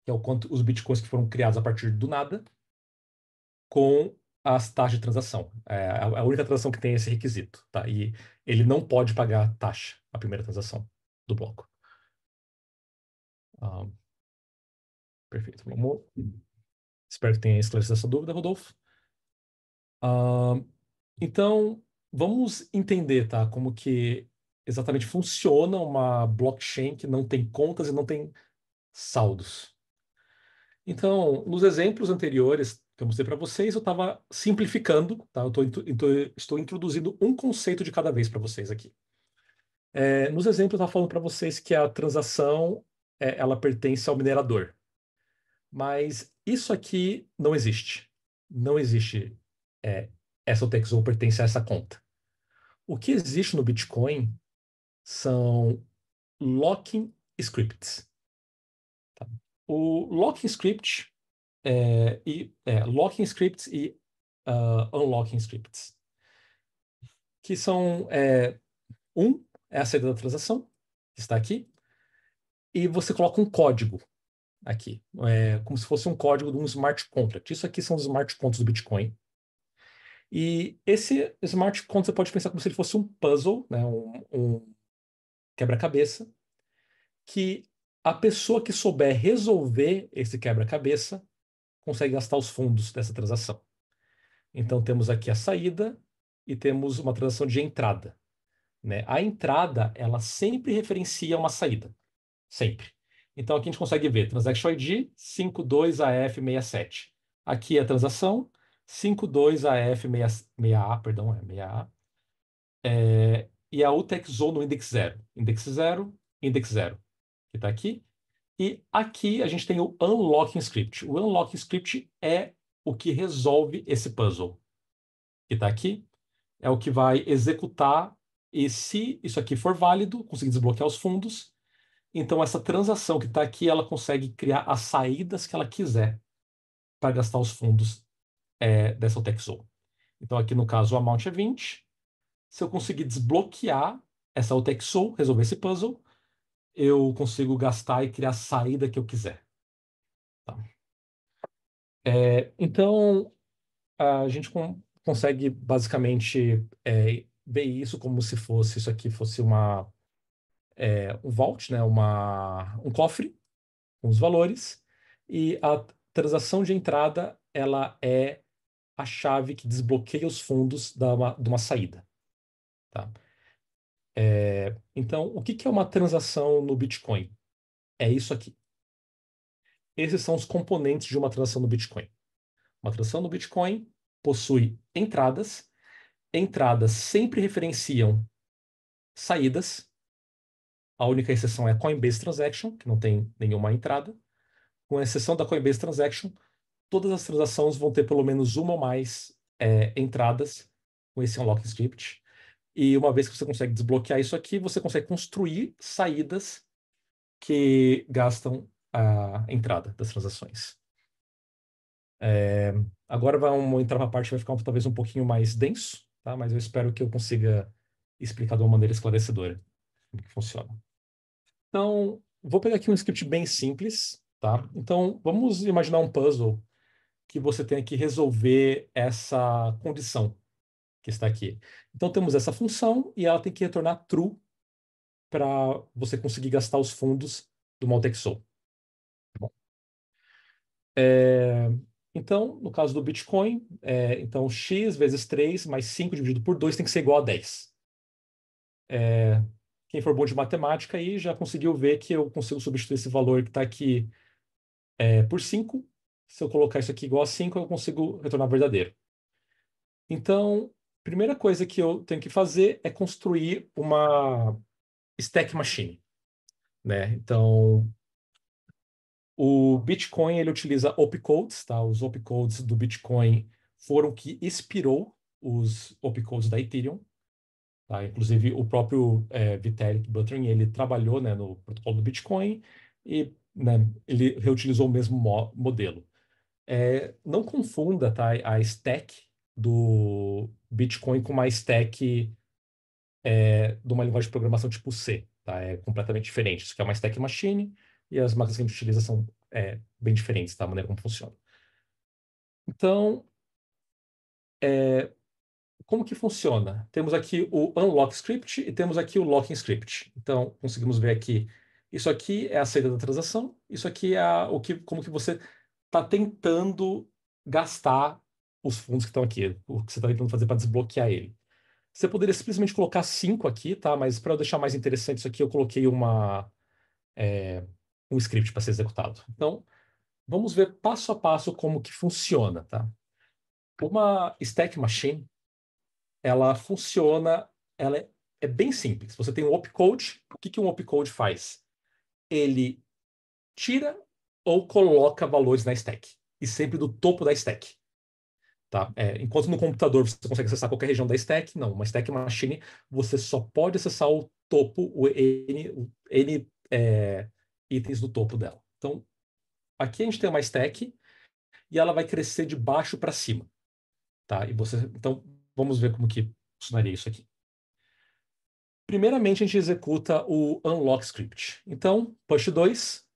S2: que é o quanto os bitcoins que foram criados a partir do nada, com as taxas de transação. É a única transação que tem esse requisito, tá? E ele não pode pagar taxa a primeira transação do bloco. Ah, perfeito. Espero que tenha esclarecido essa dúvida, Rodolfo. Ah, então, vamos entender, tá? Como que exatamente funciona uma blockchain que não tem contas e não tem saldos. Então, nos exemplos anteriores que eu mostrei para vocês, eu estava simplificando, tá? Estou introduzindo um conceito de cada vez para vocês aqui. Nos exemplos, eu estava falando para vocês que a transação ela pertence ao minerador. Mas isso aqui não existe. Não existe essa UTXO pertence a essa conta. O que existe no Bitcoin são locking scripts. Tá? O locking script locking scripts e unlocking scripts, que são um é a saída da transação, que está aqui, e você coloca um código aqui, como se fosse um código de um smart contract. Isso aqui são os smart contracts do Bitcoin. E esse smart contract você pode pensar como se ele fosse um puzzle, né, um quebra-cabeça, que a pessoa que souber resolver esse quebra-cabeça consegue gastar os fundos dessa transação. Então temos aqui a saída e temos uma transação de entrada, né? A entrada, ela sempre referencia uma saída, sempre. Então aqui a gente consegue ver Transaction ID 52AF67. Aqui é a transação 52AF6A, perdão, 6A. E a UTXO no index 0. Index 0, index 0, que está aqui. E aqui a gente tem o unlocking script. O unlocking script é o que resolve esse puzzle, que está aqui. É o que vai executar, e se isso aqui for válido, conseguir desbloquear os fundos, então essa transação que está aqui, ela consegue criar as saídas que ela quiser para gastar os fundos dessa UTXO. Então aqui no caso o amount é 20. Se eu conseguir desbloquear essa UTXO, resolver esse puzzle, eu consigo gastar e criar a saída que eu quiser. Tá? Então a gente consegue basicamente ver isso como se fosse isso aqui fosse um vault, né, um cofre com os valores, e a transação de entrada ela é a chave que desbloqueia os fundos de uma saída. Tá? Então, o que que é uma transação no Bitcoin? É isso aqui. Esses são os componentes de uma transação no Bitcoin. Uma transação no Bitcoin possui entradas. Entradas sempre referenciam saídas. A única exceção é a Coinbase Transaction, que não tem nenhuma entrada. Com exceção da Coinbase Transaction, todas as transações vão ter pelo menos uma ou mais entradas com esse unlock script. E uma vez que você consegue desbloquear isso aqui, você consegue construir saídas que gastam a entrada das transações. Agora vamos entrar para a parte que vai ficar talvez um pouquinho mais denso, tá? Mas eu espero que eu consiga explicar de uma maneira esclarecedora como que funciona. Então, vou pegar aqui um script bem simples, tá? Então, vamos imaginar um puzzle que você tenha que resolver essa condição que está aqui. Então, temos essa função e ela tem que retornar true para você conseguir gastar os fundos do Multexo. Bom, então, no caso do Bitcoin, então x vezes 3 mais 5 dividido por 2 tem que ser igual a 10. Quem for bom de matemática aí já conseguiu ver que eu consigo substituir esse valor que está aqui por 5. Se eu colocar isso aqui igual a 5, eu consigo retornar verdadeiro. Então, primeira coisa que eu tenho que fazer é construir uma stack machine, né? Então, o Bitcoin ele utiliza opcodes, tá? Os opcodes do Bitcoin foram o que inspirou os opcodes da Ethereum, tá? Inclusive o próprio Vitalik Buterin ele trabalhou, né, no protocolo do Bitcoin e, né, ele reutilizou o mesmo modelo. Não confunda, tá, a stack do Bitcoin com uma stack de uma linguagem de programação tipo C, tá? É completamente diferente. Isso aqui é uma stack machine e as máquinas que a gente utiliza são bem diferentes, tá? A maneira como funciona. Então, como que funciona? Temos aqui o unlock script e temos aqui o locking script. Então, conseguimos ver aqui, isso aqui é a saída da transação, isso aqui é como que você está tentando gastar os fundos que estão aqui, o que você está tentando fazer para desbloquear ele. Você poderia simplesmente colocar 5 aqui, tá? Mas para eu deixar mais interessante isso aqui, eu coloquei um script para ser executado. Então, vamos ver passo a passo como que funciona, tá? Uma stack machine, ela funciona, ela é bem simples. Você tem um opcode, o que que um opcode faz? Ele tira ou coloca valores na stack, e sempre do topo da stack. Tá? Enquanto no computador você consegue acessar qualquer região da stack, não. Uma stack machine, você só pode acessar o topo, o N itens do topo dela. Então, aqui a gente tem uma stack e ela vai crescer de baixo para cima. Tá? Então, vamos ver como que funcionaria isso aqui. Primeiramente, a gente executa o unlock script. Então, push 2,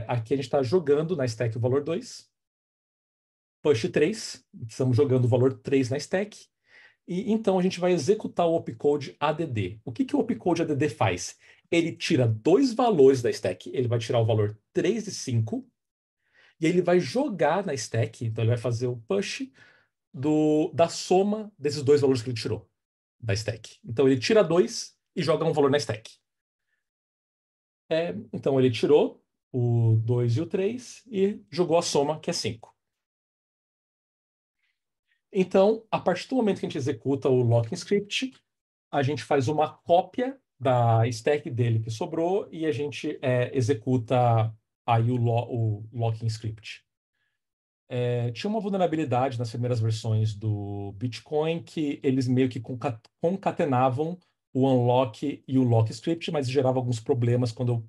S2: aqui a gente está jogando na stack o valor 2. Push 3, estamos jogando o valor 3 na stack. E então a gente vai executar o opcode add. O que que o opcode add faz? Ele tira dois valores da stack, ele vai tirar o valor 3 e 5, e ele vai jogar na stack, então ele vai fazer o push da soma desses dois valores que ele tirou da stack. Então ele tira 2 e joga um valor na stack. Então ele tirou o 2 e o 3 e jogou a soma, que é 5. Então, a partir do momento que a gente executa o locking script, a gente faz uma cópia da stack dele que sobrou e a gente executa aí o locking script. Tinha uma vulnerabilidade nas primeiras versões do Bitcoin que eles meio que concatenavam o unlock e o lock script, mas gerava alguns problemas quando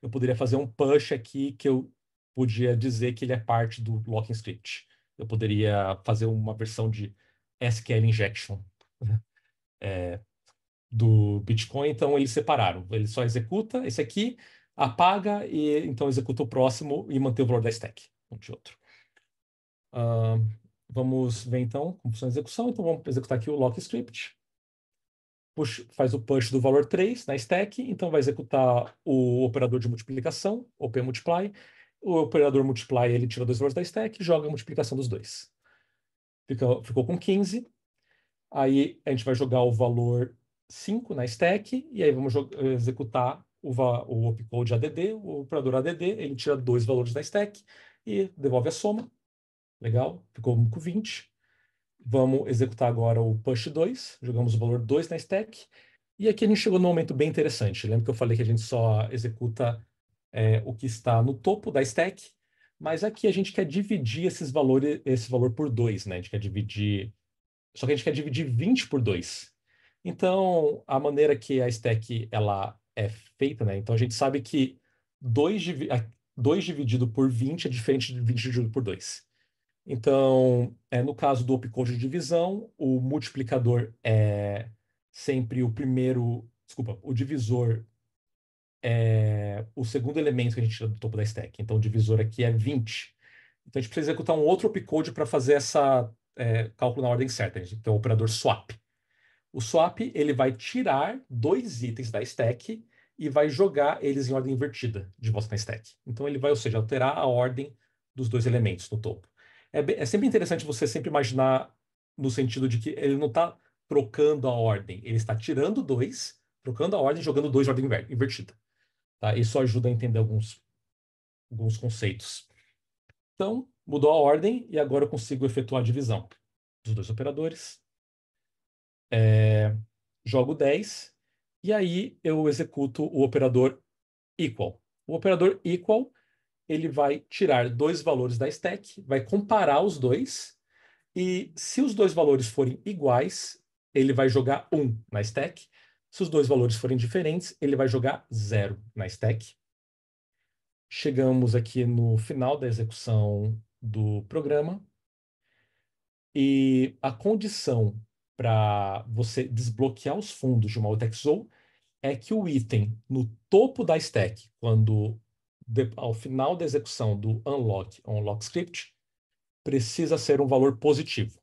S2: eu poderia fazer um push aqui que eu podia dizer que ele é parte do locking script. Eu poderia fazer uma versão de SQL injection do Bitcoin, então eles separaram. Ele só executa esse aqui, apaga e então executa o próximo e mantém o valor da stack, um de outro. Vamos ver então como funciona a execução. Então vamos executar aqui o lock script. Faz o push do valor 3 na stack, então vai executar o operador de multiplicação, opmultiply. O operador multiply, ele tira dois valores da stack e joga a multiplicação dos dois. Ficou com 15. Aí a gente vai jogar o valor 5 na stack, e aí vamos executar o opcode add, o operador add, ele tira dois valores da stack e devolve a soma. Legal, ficou com 20. Vamos executar agora o push 2, jogamos o valor 2 na stack, e aqui a gente chegou num momento bem interessante. Lembra que eu falei que a gente só executa o que está no topo da stack, mas aqui a gente quer dividir esse valor por 2, né? A gente quer dividir só que a gente quer dividir 20 por 2. Então, a maneira que a stack ela é feita, né? Então, a gente sabe que 2 dividido por 20 é diferente de 20 dividido por 2. Então, no caso do opcode de divisão, o multiplicador é sempre o primeiro. Desculpa, o divisor é o segundo elemento que a gente tira do topo da stack. Então, o divisor aqui é 20. Então, a gente precisa executar um outro opcode para fazer essa cálculo na ordem certa. A gente tem o operador swap. O swap ele vai tirar dois itens da stack e vai jogar eles em ordem invertida de volta na stack. Então ele vai, ou seja, alterar a ordem dos dois elementos no topo. É sempre interessante você sempre imaginar no sentido de que ele não está trocando a ordem, ele está tirando dois, trocando a ordem e jogando dois de ordem invertida. Tá? Isso ajuda a entender alguns conceitos. Então, mudou a ordem e agora eu consigo efetuar a divisão dos dois operadores. Jogo 10 e aí eu executo o operador equal. O operador equal, ele vai tirar dois valores da stack, vai comparar os dois, e se os dois valores forem iguais, ele vai jogar 1 na stack. Se os dois valores forem diferentes, ele vai jogar 0 na stack. Chegamos aqui no final da execução do programa. E a condição para você desbloquear os fundos de uma UTXO é que o item no topo da stack, ao final da execução do unlock script, precisa ser um valor positivo.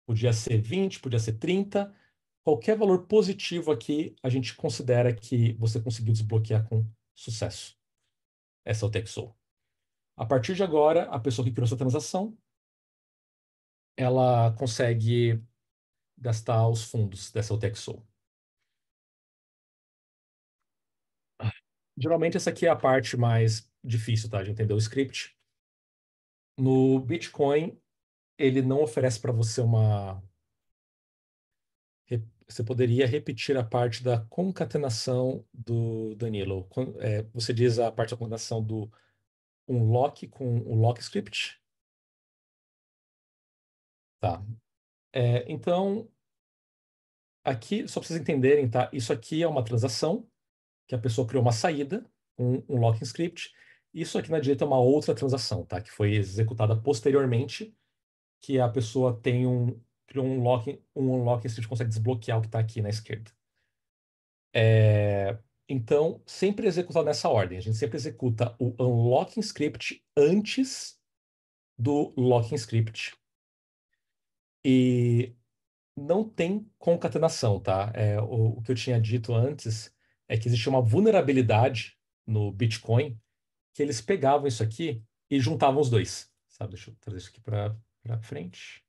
S2: Podia ser 20, podia ser 30. Qualquer valor positivo aqui, a gente considera que você conseguiu desbloquear com sucesso essa UTXO. A partir de agora, a pessoa que criou essa transação, ela consegue gastar os fundos dessa UTXO. Geralmente essa aqui é a parte mais difícil, tá, de entender o script. No Bitcoin, ele não oferece para você uma... Você poderia repetir a parte da concatenação do Danilo. Você diz a parte da concatenação do unlock com o lock script? Tá. Então, aqui, só para vocês entenderem, tá? Isso aqui é uma transação que a pessoa criou uma saída, um locking script. Isso aqui na direita é uma outra transação, tá? Que foi executada posteriormente, que a pessoa criou um locking script que consegue desbloquear o que está aqui na esquerda. Então, sempre executado nessa ordem. A gente sempre executa o unlocking script antes do locking script. E não tem concatenação, tá? O que eu tinha dito antes é que existia uma vulnerabilidade no Bitcoin que eles pegavam isso aqui e juntavam os dois, sabe? Deixa eu trazer isso aqui para frente.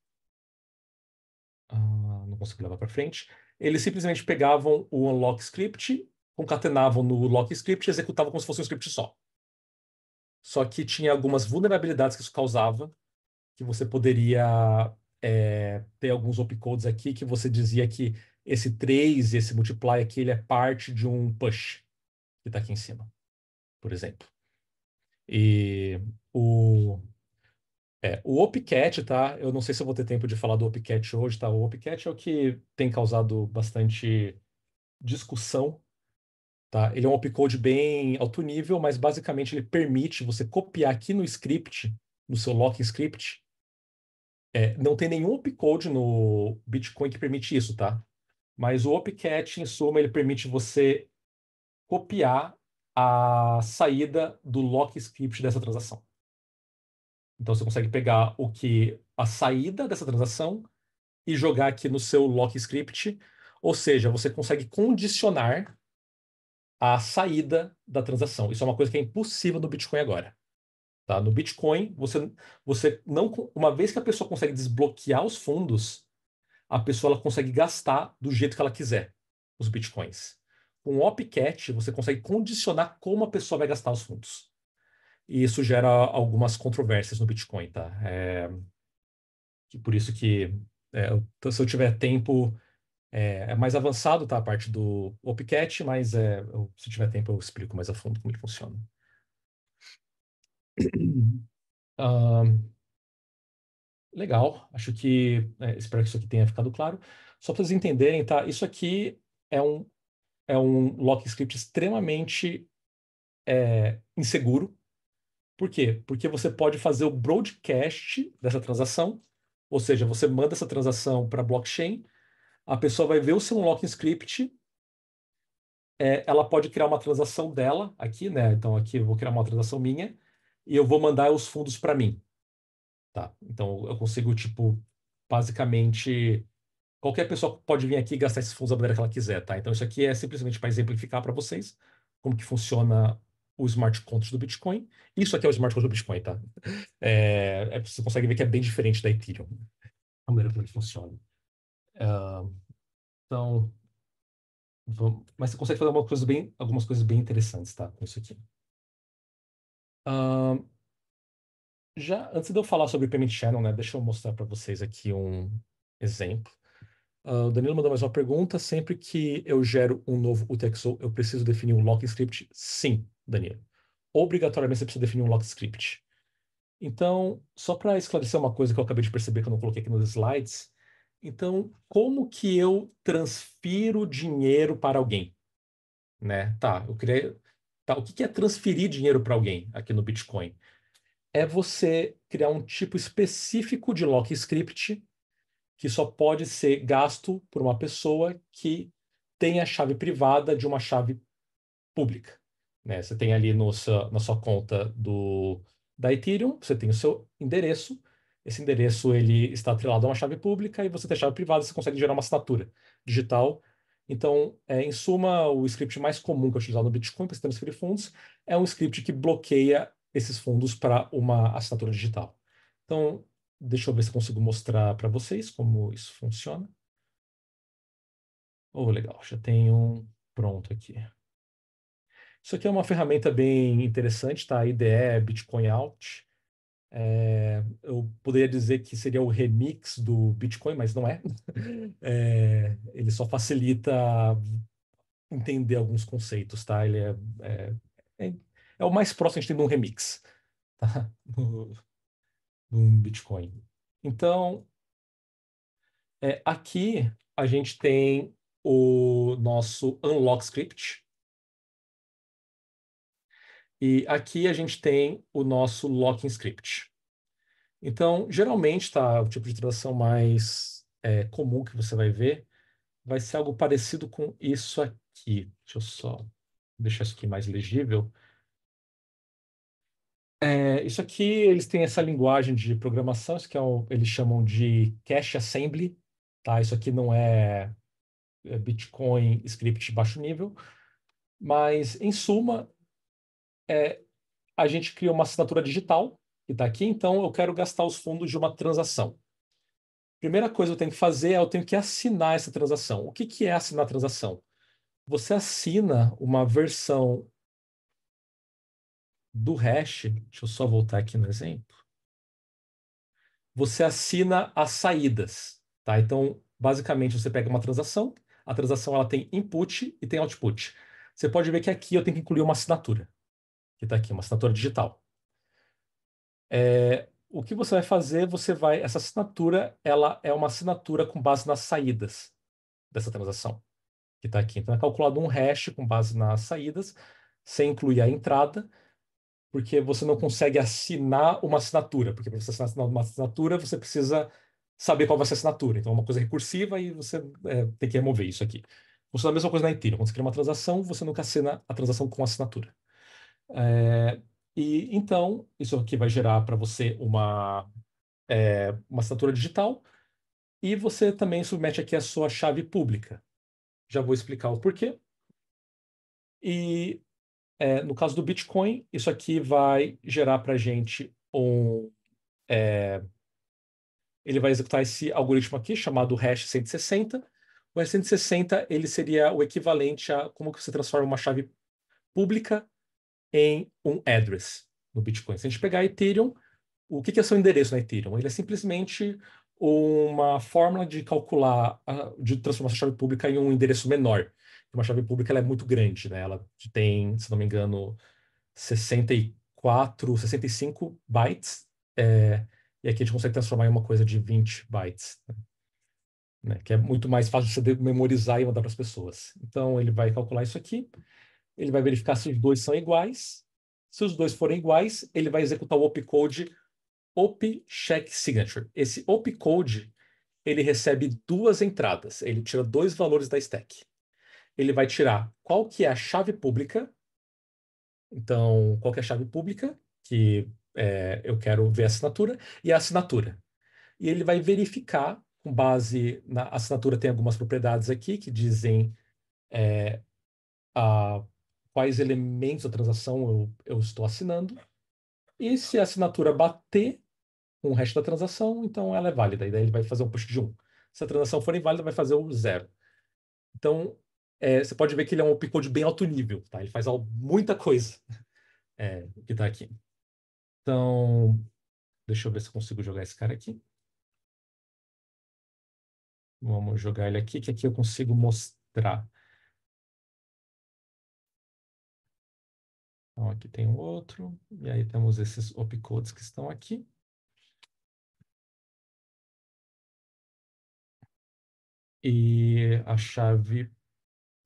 S2: Não consigo levar para frente. Eles simplesmente pegavam o unlock script, concatenavam no lock script e executavam como se fosse um script só. Só que tinha algumas vulnerabilidades que isso causava, que você poderia ter alguns opcodes aqui que você dizia que esse 3, esse multiply aqui, ele é parte de um push que está aqui em cima, por exemplo. E o Opcat, tá? Eu não sei se eu vou ter tempo de falar do Opcat hoje, tá? O Opcat é o que tem causado bastante discussão, tá? Ele é um opcode bem alto nível, mas basicamente ele permite você copiar aqui no script, no seu lock script. Não tem nenhum opcode no Bitcoin que permite isso, tá? Mas o Opcat, em suma, ele permite você copiar a saída do lock script dessa transação. Então você consegue pegar a saída dessa transação e jogar aqui no seu lock script, ou seja, você consegue condicionar a saída da transação. Isso é uma coisa que é impossível no Bitcoin agora. Tá? No Bitcoin, você não, uma vez que a pessoa consegue desbloquear os fundos, a pessoa ela consegue gastar do jeito que ela quiser os Bitcoins. Com o Opcat, você consegue condicionar como a pessoa vai gastar os fundos. E isso gera algumas controvérsias no Bitcoin, tá? Por isso que, então, se eu tiver tempo, é mais avançado, tá? A parte do Opcat, mas se eu tiver tempo eu explico mais a fundo como ele funciona. Legal, espero que isso aqui tenha ficado claro. Só para vocês entenderem, tá? Isso aqui é um lock script extremamente inseguro. Por quê? Porque você pode fazer o broadcast dessa transação, ou seja, você manda essa transação para a blockchain, a pessoa vai ver o seu locking script, ela pode criar uma transação dela aqui, né? Então aqui eu vou criar uma transação minha e eu vou mandar os fundos para mim, tá? Então eu consigo, tipo, basicamente qualquer pessoa pode vir aqui e gastar esses fundos da maneira que ela quiser, tá? Então isso aqui é simplesmente para exemplificar para vocês, como que funciona o smart contract do Bitcoin. Isso aqui é o smart contract do Bitcoin, tá? Você consegue ver que é bem diferente da Ethereum, a maneira como ele funciona. Ah, então, mas você consegue fazer algumas coisas bem interessantes, tá? Com isso aqui. Ah, já antes de eu falar sobre Payment Channel, né? Deixa eu mostrar para vocês aqui um exemplo. O Danilo mandou mais uma pergunta. Sempre que eu gero um novo UTXO, eu preciso definir um lock script? Sim, Danilo. Obrigatoriamente você precisa definir um lock script. Então, só para esclarecer uma coisa que eu acabei de perceber que eu não coloquei aqui nos slides. Então, como que eu transfiro dinheiro para alguém? Né? Tá, eu queria. Tá, o que que é transferir dinheiro para alguém aqui no Bitcoin? É você criar um tipo específico de lock script que só pode ser gasto por uma pessoa que tem a chave privada de uma chave pública. Né? Você tem ali na sua conta da Ethereum, você tem o seu endereço. Esse endereço ele está atrelado a uma chave pública e você tem a chave privada, você consegue gerar uma assinatura digital. Então, em suma, o script mais comum que é utilizado no Bitcoin para se transferir fundos é um script que bloqueia esses fundos para uma assinatura digital. Então, deixa eu ver se eu consigo mostrar para vocês como isso funciona. Oh, legal, já tenho um pronto aqui. Isso aqui é uma ferramenta bem interessante, tá? A IDE é Bitcoin Alt. Eu poderia dizer que seria o remix do Bitcoin, mas não é. Ele só facilita entender alguns conceitos, tá? Ele é, é o mais próximo que a gente tem de um remix, tá? No Bitcoin. Então, aqui a gente tem o nosso unlock script. E aqui a gente tem o nosso locking script. Então, geralmente, tá, o tipo de transação mais comum que você vai ver vai ser algo parecido com isso aqui. Deixa eu só deixar isso aqui mais legível. Isso aqui, eles têm essa linguagem de programação, isso que eles chamam de cache assembly, tá? Isso aqui não é Bitcoin script de baixo nível, mas, em suma, a gente cria uma assinatura digital, que está aqui, então eu quero gastar os fundos de uma transação. Primeira coisa que eu tenho que fazer é eu tenho que assinar essa transação. O que que é assinar a transação? Você assina uma versão do hash, deixa eu só voltar aqui no exemplo. Você assina as saídas, tá? Então, basicamente, você pega uma transação, a transação ela tem input e tem output. Você pode ver que aqui eu tenho que incluir uma assinatura, que está aqui, uma assinatura digital. O que você vai fazer, essa assinatura, ela é uma assinatura com base nas saídas dessa transação, que está aqui. Então, é calculado um hash com base nas saídas, sem incluir a entrada, porque você não consegue assinar uma assinatura, porque para você assinar uma assinatura, você precisa saber qual vai ser a assinatura. Então, é uma coisa recursiva e você tem que remover isso aqui. Funciona a mesma coisa na Ethereum. Quando você cria uma transação, você nunca assina a transação com assinatura. É, e então, isso aqui vai gerar para você uma assinatura digital e você também submete aqui a sua chave pública. Já vou explicar o porquê. E no caso do Bitcoin, isso aqui vai gerar para a gente ele vai executar esse algoritmo aqui chamado hash 160. O hash 160 ele seria o equivalente a como que você transforma uma chave pública em um address no Bitcoin. Se a gente pegar Ethereum, o que é seu endereço na Ethereum? Ele é simplesmente uma fórmula de calcular, de transformar a chave pública em um endereço menor. Uma chave pública ela é muito grande, né? Ela tem, se não me engano, 65 bytes, e aqui a gente consegue transformar em uma coisa de 20 bytes, né? Que é muito mais fácil de você memorizar e mandar para as pessoas. Então, ele vai calcular isso aqui, ele vai verificar se os dois são iguais. Se os dois forem iguais, ele vai executar o opcode op check signature. Esse opcode, ele recebe duas entradas. Ele tira dois valores da stack. Ele vai tirar qual que é a chave pública. Então, qual que é a chave pública? Que eu quero ver a assinatura. E a assinatura. E ele vai verificar, com base na assinatura, tem algumas propriedades aqui que dizem a quais elementos da transação eu estou assinando. E se a assinatura bater com o resto da transação, então ela é válida. E daí ele vai fazer um push de 1. Se a transação for inválida, vai fazer o 0. Então, você pode ver que ele é um opcode bem alto nível, tá? Ele faz muita coisa que está aqui. Então, deixa eu ver se eu consigo jogar esse cara aqui. Vamos jogar ele aqui, que aqui eu consigo mostrar. Então, aqui tem um outro. E aí temos esses opcodes que estão aqui. E a chave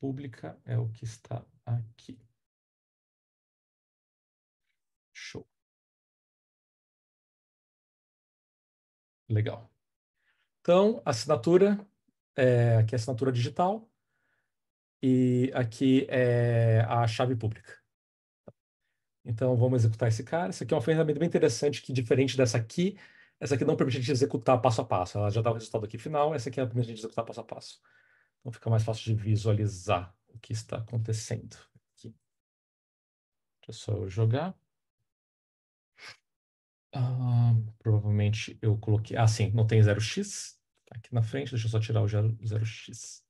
S2: pública é o que está aqui. Show. Legal. Então, assinatura, aqui é a assinatura digital e aqui é a chave pública. Então, vamos executar esse cara. Essa aqui é uma ferramenta bem interessante que, diferente dessa aqui, essa aqui não permite a gente executar passo a passo. Ela já dá o resultado aqui final, essa aqui ela permite a gente executar passo a passo. Então, fica mais fácil de visualizar o que está acontecendo aqui. Deixa eu só jogar. Provavelmente eu coloquei... sim, não tem 0x. Aqui na frente, deixa eu só tirar o 0x.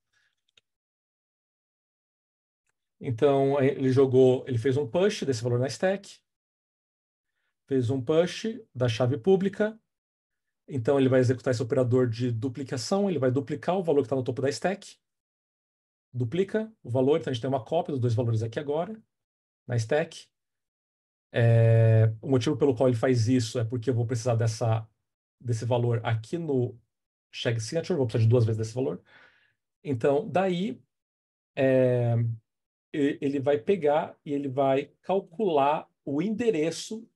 S2: Então, ele fez um push desse valor na stack, fez um push da chave pública, então ele vai executar esse operador de duplicação, ele vai duplicar o valor que está no topo da stack, duplica o valor, então a gente tem uma cópia dos dois valores aqui agora, na stack. O motivo pelo qual ele faz isso é porque eu vou precisar desse valor aqui no check signature, vou precisar de 2 vezes desse valor. Então, daí, ele vai pegar e ele vai calcular o endereço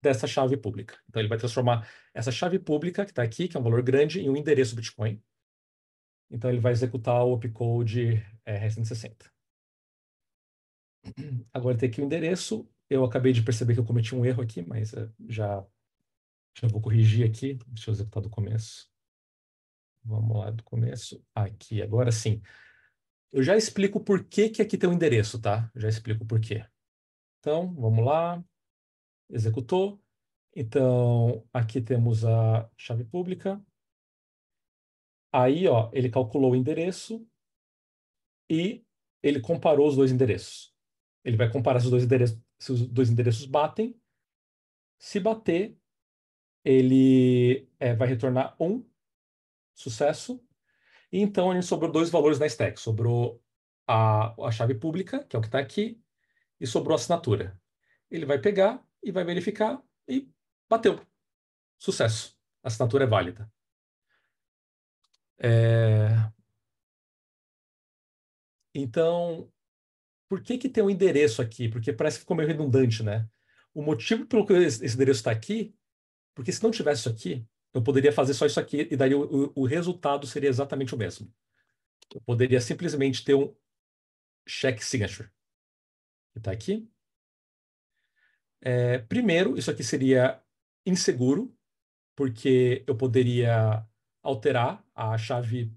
S2: dessa chave pública. Então, ele vai transformar essa chave pública, que está aqui, que é um valor grande, em um endereço Bitcoin. Então, ele vai executar o opcode RS-160. Agora tem aqui o endereço. Eu acabei de perceber que eu cometi um erro aqui, mas já vou corrigir aqui. Deixa eu executar do começo. Vamos lá do começo. Aqui, agora sim. Eu já explico por que que aqui tem um endereço, tá? Já explico por quê. Então, vamos lá. Executou. Então, aqui temos a chave pública. Aí, ó, ele calculou o endereço e ele comparou os dois endereços. Ele vai comparar se os dois endereços batem. Se bater, ele vai retornar um sucesso. E então, ele sobrou dois valores na stack. Sobrou a chave pública, que é o que está aqui, e sobrou a assinatura. Ele vai pegar e vai verificar e bateu. Sucesso. A assinatura é válida. Então, por que que tem um endereço aqui? Porque parece que ficou meio redundante, né? O motivo pelo que esse endereço está aqui, porque se não tivesse isso aqui, eu poderia fazer só isso aqui e daí o resultado seria exatamente o mesmo. Eu poderia simplesmente ter um check signature, que está aqui. Primeiro, isso aqui seria inseguro, porque eu poderia alterar a chave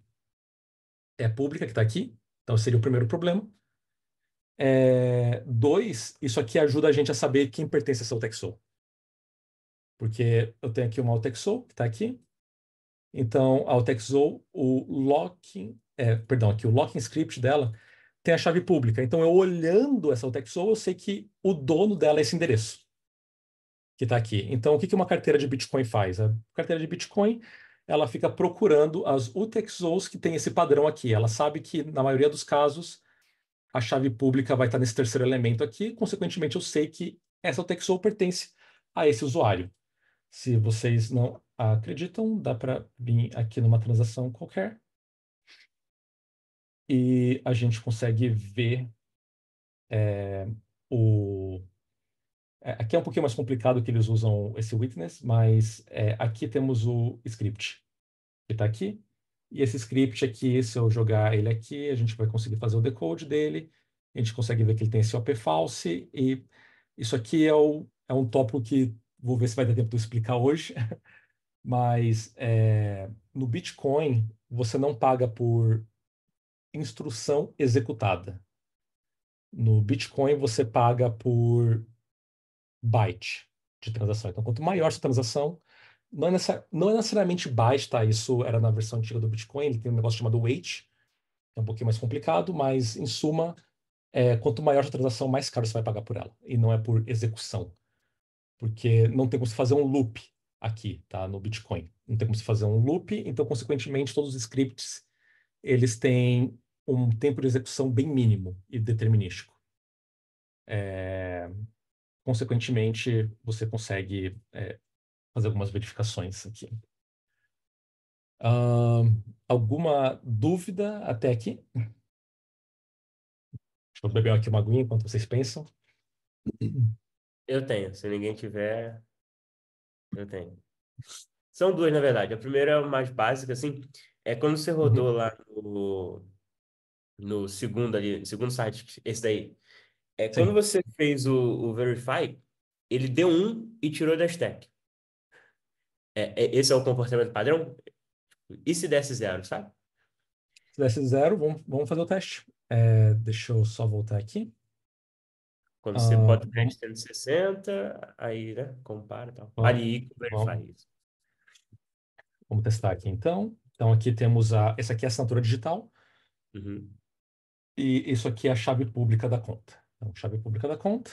S2: pública que está aqui. Então, seria o primeiro problema. Dois, isso aqui ajuda a gente a saber quem pertence a essa UTXO. Porque eu tenho aqui uma UTXO que está aqui. Então, a UTXO, aqui o locking script dela tem a chave pública. Então, eu olhando essa UTXO, eu sei que o dono dela é esse endereço que está aqui. Então, o que que uma carteira de Bitcoin faz? A carteira de Bitcoin, ela fica procurando as UTXOs que tem esse padrão aqui. Ela sabe que, na maioria dos casos, a chave pública vai estar nesse terceiro elemento aqui. Consequentemente, eu sei que essa UTXO pertence a esse usuário. Se vocês não acreditam, dá para vir aqui numa transação qualquer e a gente consegue ver o. Aqui é um pouquinho mais complicado que eles usam esse witness, mas aqui temos o script que está aqui. E esse script aqui, se eu jogar ele aqui, a gente vai conseguir fazer o decode dele. A gente consegue ver que ele tem esse OP false. E isso aqui é um tópico que vou ver se vai dar tempo de eu explicar hoje. Mas no Bitcoin, você não paga por instrução executada. No Bitcoin, você paga por byte de transação. Então, quanto maior sua transação, não é necessariamente byte, tá? Isso era na versão antiga do Bitcoin, ele tem um negócio chamado weight, que é um pouquinho mais complicado, mas, em suma, quanto maior sua transação, mais caro você vai pagar por ela. E não é por execução. Porque não tem como você fazer um loop aqui, tá? No Bitcoin. Não tem como você fazer um loop, então, consequentemente, todos os scripts, eles têm um tempo de execução bem mínimo e determinístico. Consequentemente, você consegue fazer algumas verificações aqui. Alguma dúvida até aqui? Deixa eu beber aqui uma aguinha enquanto vocês pensam.
S1: Eu tenho. Se ninguém tiver, eu tenho. São duas, na verdade. A primeira é a mais básica, assim. É quando você rodou
S2: Uhum.
S1: lá no segundo ali, segundo site, esse daí. É quando
S2: Sim.
S1: você fez o Verify, ele deu um e tirou da stack. Esse é o comportamento padrão? E se desse zero, sabe?
S2: Se desse zero, vamos fazer o teste. Deixa eu só voltar aqui.
S1: Quando você bota o
S2: Vamos,
S1: teste 360, aí, né, compara e tal.
S2: vamos,
S1: Ali,
S2: vamos,
S1: Verify isso.
S2: vamos testar aqui então. Então aqui temos essa aqui é a assinatura digital
S1: Uhum.
S2: e isso aqui é a chave pública da conta. Então, chave pública da conta.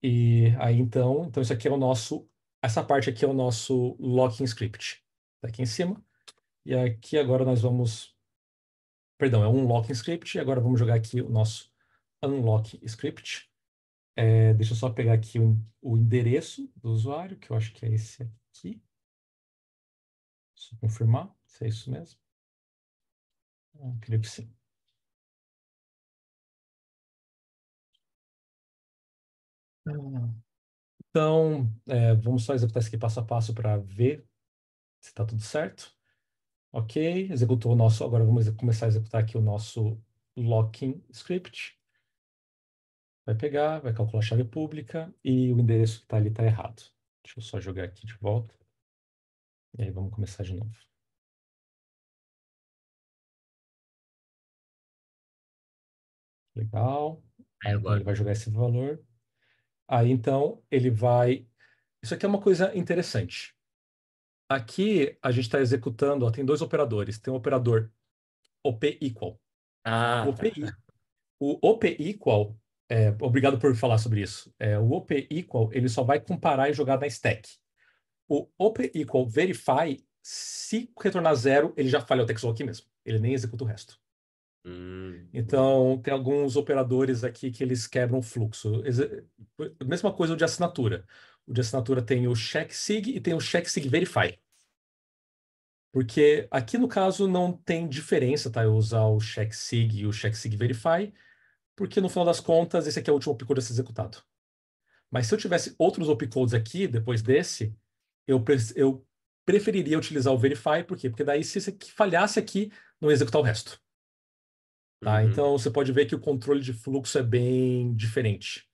S2: E aí então isso aqui é o nosso, essa parte aqui é o nosso locking script. Tá aqui em cima. E aqui agora nós vamos, perdão, é um locking script e agora vamos jogar aqui o nosso unlock script. Deixa eu só pegar aqui o endereço do usuário, que eu acho que é esse aqui. Só confirmar se é isso mesmo. Creio que sim. Então, vamos só executar isso aqui passo a passo para ver se está tudo certo. Ok, executou o nosso. Agora vamos começar a executar aqui o nosso locking script. Vai pegar, vai calcular a chave pública e o endereço que está ali está errado. Deixa eu só jogar aqui de volta. E aí vamos começar de novo. Legal.
S1: Aí
S2: Aí então ele
S1: agora.
S2: vai jogar esse valor. Aí então ele vai. Isso aqui é uma coisa interessante. Aqui a gente está executando, ó, tem dois operadores. Tem o operador OP equal. O
S1: Ah,
S2: OP,
S1: tá.
S2: o OP equal, obrigado por falar sobre isso. O OP equal ele só vai comparar e jogar na stack. O OP equal verify, se retornar zero, ele já falha o textwalk aqui mesmo. Ele nem executa o resto.
S1: Entendi.
S2: Então, tem alguns operadores aqui que eles quebram o fluxo. Mesma coisa o de assinatura. O de assinatura tem o checksig e tem o checksig verify. Porque aqui no caso não tem diferença, tá? Eu usar o checksig e o checksig verify, porque no final das contas esse aqui é o último opcode a ser executado. Mas se eu tivesse outros opcodes aqui depois desse, eu preferiria utilizar o verify, por quê? Porque daí se esse aqui falhasse aqui, não ia executar o resto. Tá?
S1: Uhum.
S2: Então você pode ver que o controle de fluxo é bem diferente,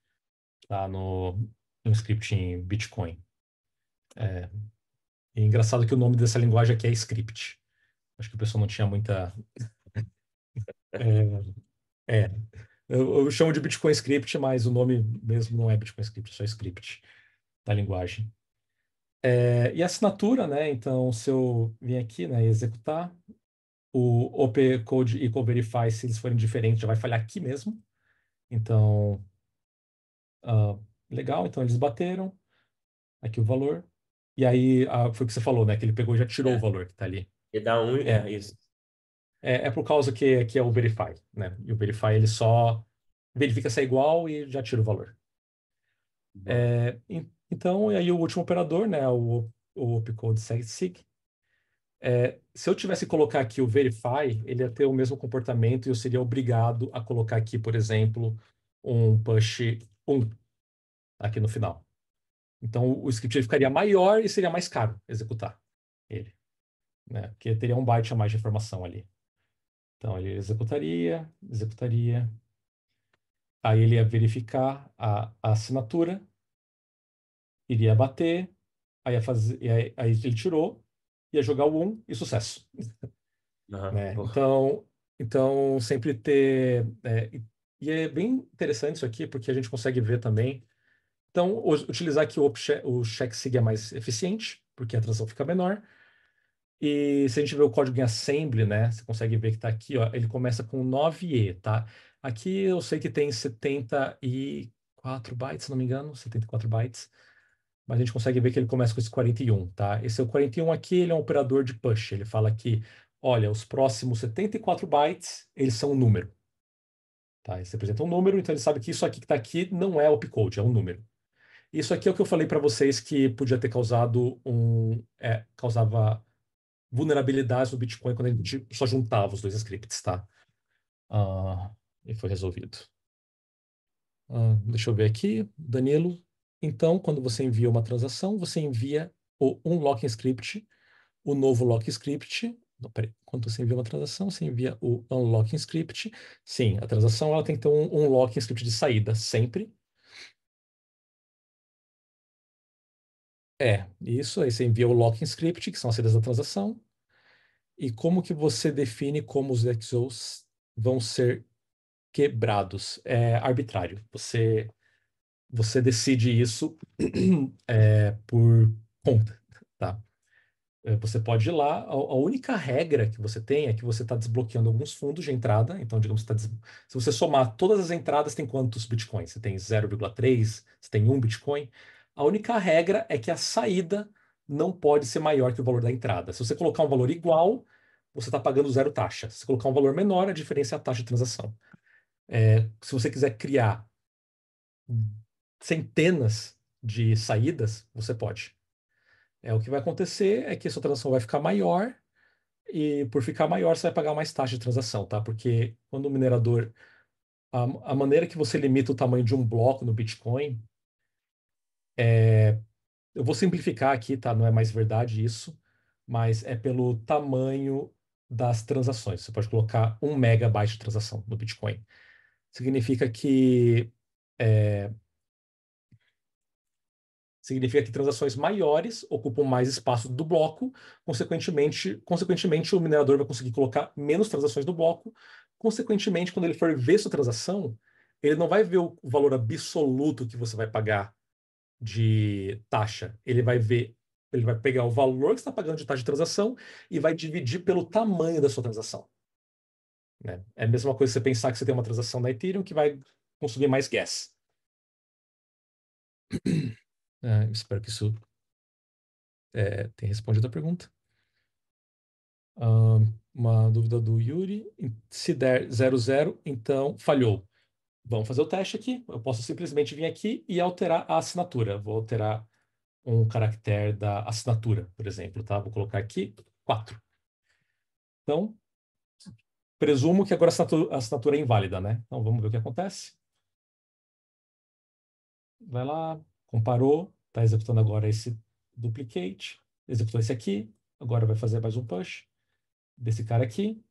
S2: tá? No script em Bitcoin. E é engraçado que o nome dessa linguagem aqui é script. Acho que o pessoal não tinha muita. É, é. Eu chamo de Bitcoin Script, mas o nome mesmo não é Bitcoin Script, é só script da linguagem. E a assinatura, né? Então, se eu vim aqui, né, e executar, o opcode e verify, se eles forem diferentes, já vai falhar aqui mesmo. Então, ah, legal. Então, eles bateram aqui o valor. E aí, foi o que você falou, né? Que ele pegou e já tirou o
S1: É.
S2: valor que tá ali.
S1: E dá um,
S2: É,
S1: isso.
S2: é por causa que aqui é o verify, né? E o verify, ele só verifica se é igual e já tira o valor.
S1: Bom.
S2: Então, e aí o último operador, né? O opcode segsig. Se eu tivesse que colocar aqui o verify, ele ia ter o mesmo comportamento e eu seria obrigado a colocar aqui, por exemplo, um push 1 aqui no final. Então o script ele ficaria maior e seria mais caro executar ele, né? Porque teria um byte a mais de informação ali. Então ele executaria, aí ele ia verificar a assinatura, iria bater, aí, aí ele tirou, ia jogar o 1 e sucesso.
S1: Aham.
S2: Né?
S1: Pô.
S2: Então sempre ter. E é bem interessante isso aqui, porque a gente consegue ver também. Então, utilizar aqui o check-sig é mais eficiente, porque a transação fica menor. E se a gente ver o código em assembly, né, você consegue ver que está aqui, ó, ele começa com 9E, tá? Aqui eu sei que tem 74 bytes, se não me engano, 74 bytes, mas a gente consegue ver que ele começa com esse 41, tá? Esse é o 41 aqui, ele é um operador de push. Ele fala que, olha, os próximos 74 bytes, eles são um número, tá? Eles representam um número, então ele sabe que isso aqui que está aqui não é opcode, é um número. Isso aqui é o que eu falei para vocês que podia ter causava vulnerabilidades no Bitcoin quando a gente só juntava os dois scripts, tá? Ah, e foi resolvido. Deixa eu ver aqui, Danilo. Então, quando você envia uma transação, você envia um locking script, o novo locking script. Não, peraí. Quando você envia uma transação, você envia o unlocking script. Sim, a transação ela tem que ter um locking script de saída sempre. Isso. Aí você envia o locking script, que são as saídas da transação. E como que você define como os XOs vão ser quebrados? É arbitrário. Você decide isso por conta, tá? Você pode ir lá, a única regra que você tem é que você está desbloqueando alguns fundos de entrada. Então, digamos, se você somar todas as entradas, tem quantos bitcoins? Você tem 0,3, você tem 1 bitcoin. A única regra é que a saída não pode ser maior que o valor da entrada. Se você colocar um valor igual, você está pagando zero taxa. Se você colocar um valor menor, a diferença é a taxa de transação. Se você quiser criar centenas de saídas, você pode. O que vai acontecer é que a sua transação vai ficar maior e por ficar maior você vai pagar mais taxa de transação, tá? Porque quando o minerador, a maneira que você limita o tamanho de um bloco no Bitcoin, eu vou simplificar aqui, tá? Não é mais verdade isso, mas é pelo tamanho das transações. Você pode colocar 1 megabyte de transação no Bitcoin. Significa que é, significa que transações maiores ocupam mais espaço do bloco, consequentemente, o minerador vai conseguir colocar menos transações no bloco. Consequentemente, quando ele for ver sua transação, ele não vai ver o valor absoluto que você vai pagar de taxa. Ele vai pegar o valor que você está pagando de taxa de transação e vai dividir pelo tamanho da sua transação, né? É a mesma coisa você pensar que você tem uma transação na Ethereum que vai consumir mais gas. Espero que isso tenha respondido a pergunta. Uma dúvida do Yuri. Se der 00, então falhou. Vamos fazer o teste aqui. Eu posso simplesmente vir aqui e alterar a assinatura. Vou alterar um caractere da assinatura, por exemplo, tá? Vou colocar aqui 4. Então, presumo que agora a assinatura é inválida, né? Então, vamos ver o que acontece. Vai lá, comparou, está executando agora esse duplicate, executou esse aqui, agora vai fazer mais um push desse cara aqui.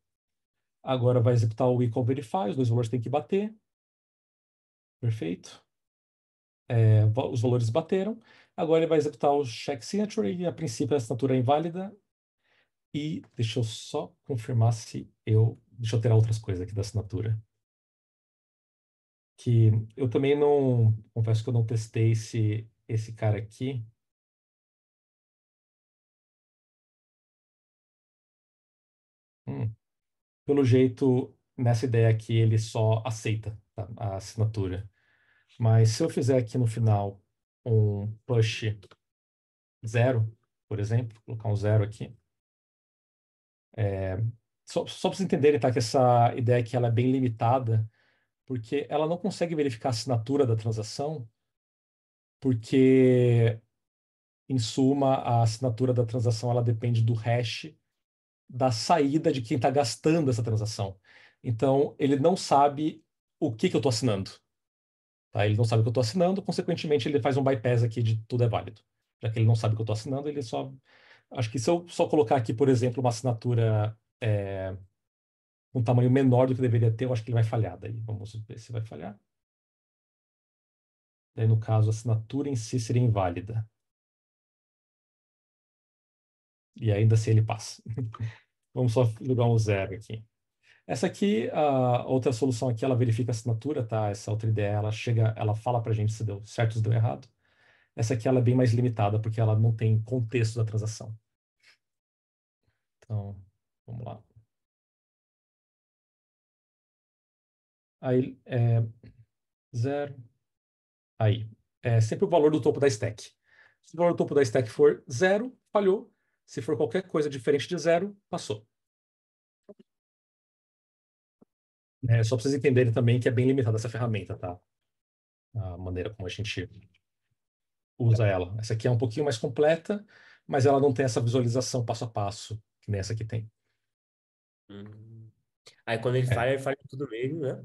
S2: Agora vai executar o equal verify, os dois valores têm que bater. Perfeito. Os valores bateram. Agora ele vai executar o check signature e a princípio a assinatura é inválida. E deixa eu só confirmar se eu. Deixa eu alterar outras coisas aqui da assinatura. Que eu também não. Confesso que eu não testei esse cara aqui. Pelo jeito, nessa ideia aqui, ele só aceita, tá, a assinatura. Mas se eu fizer aqui no final um push 0, por exemplo, colocar um 0 aqui. Só para vocês entenderem, tá, que essa ideia aqui ela é bem limitada, porque ela não consegue verificar a assinatura da transação, porque, em suma, a assinatura da transação ela depende do hash da saída de quem está gastando essa transação. Então, ele não sabe o que eu estou assinando. Tá? Ele não sabe o que eu estou assinando, consequentemente, ele faz um bypass aqui de tudo é válido. Já que ele não sabe o que eu estou assinando, ele só. Acho que se eu só colocar aqui, por exemplo, uma assinatura um tamanho menor do que deveria ter, eu acho que ele vai falhar. Daí vamos ver se vai falhar. Daí, no caso, a assinatura em si seria inválida. E ainda assim ele passa. Vamos só jogar um 0 aqui. Essa aqui, a outra solução aqui, ela verifica a assinatura, tá? Essa outra ideia, ela chega, ela fala pra gente se deu certo ou se deu errado. Essa aqui, ela é bem mais limitada, porque ela não tem contexto da transação. Então, vamos lá. Aí, zero. Aí, é sempre o valor do topo da stack. Se o valor do topo da stack for zero, falhou. Se for qualquer coisa diferente de zero, passou. Só para vocês entenderem também que é bem limitada essa ferramenta, tá? A maneira como a gente usa ela. Essa aqui é um pouquinho mais completa, mas ela não tem essa visualização passo a passo que nem essa aqui tem.
S1: Hum. Aí quando
S2: É,
S1: ele falha tudo mesmo, né?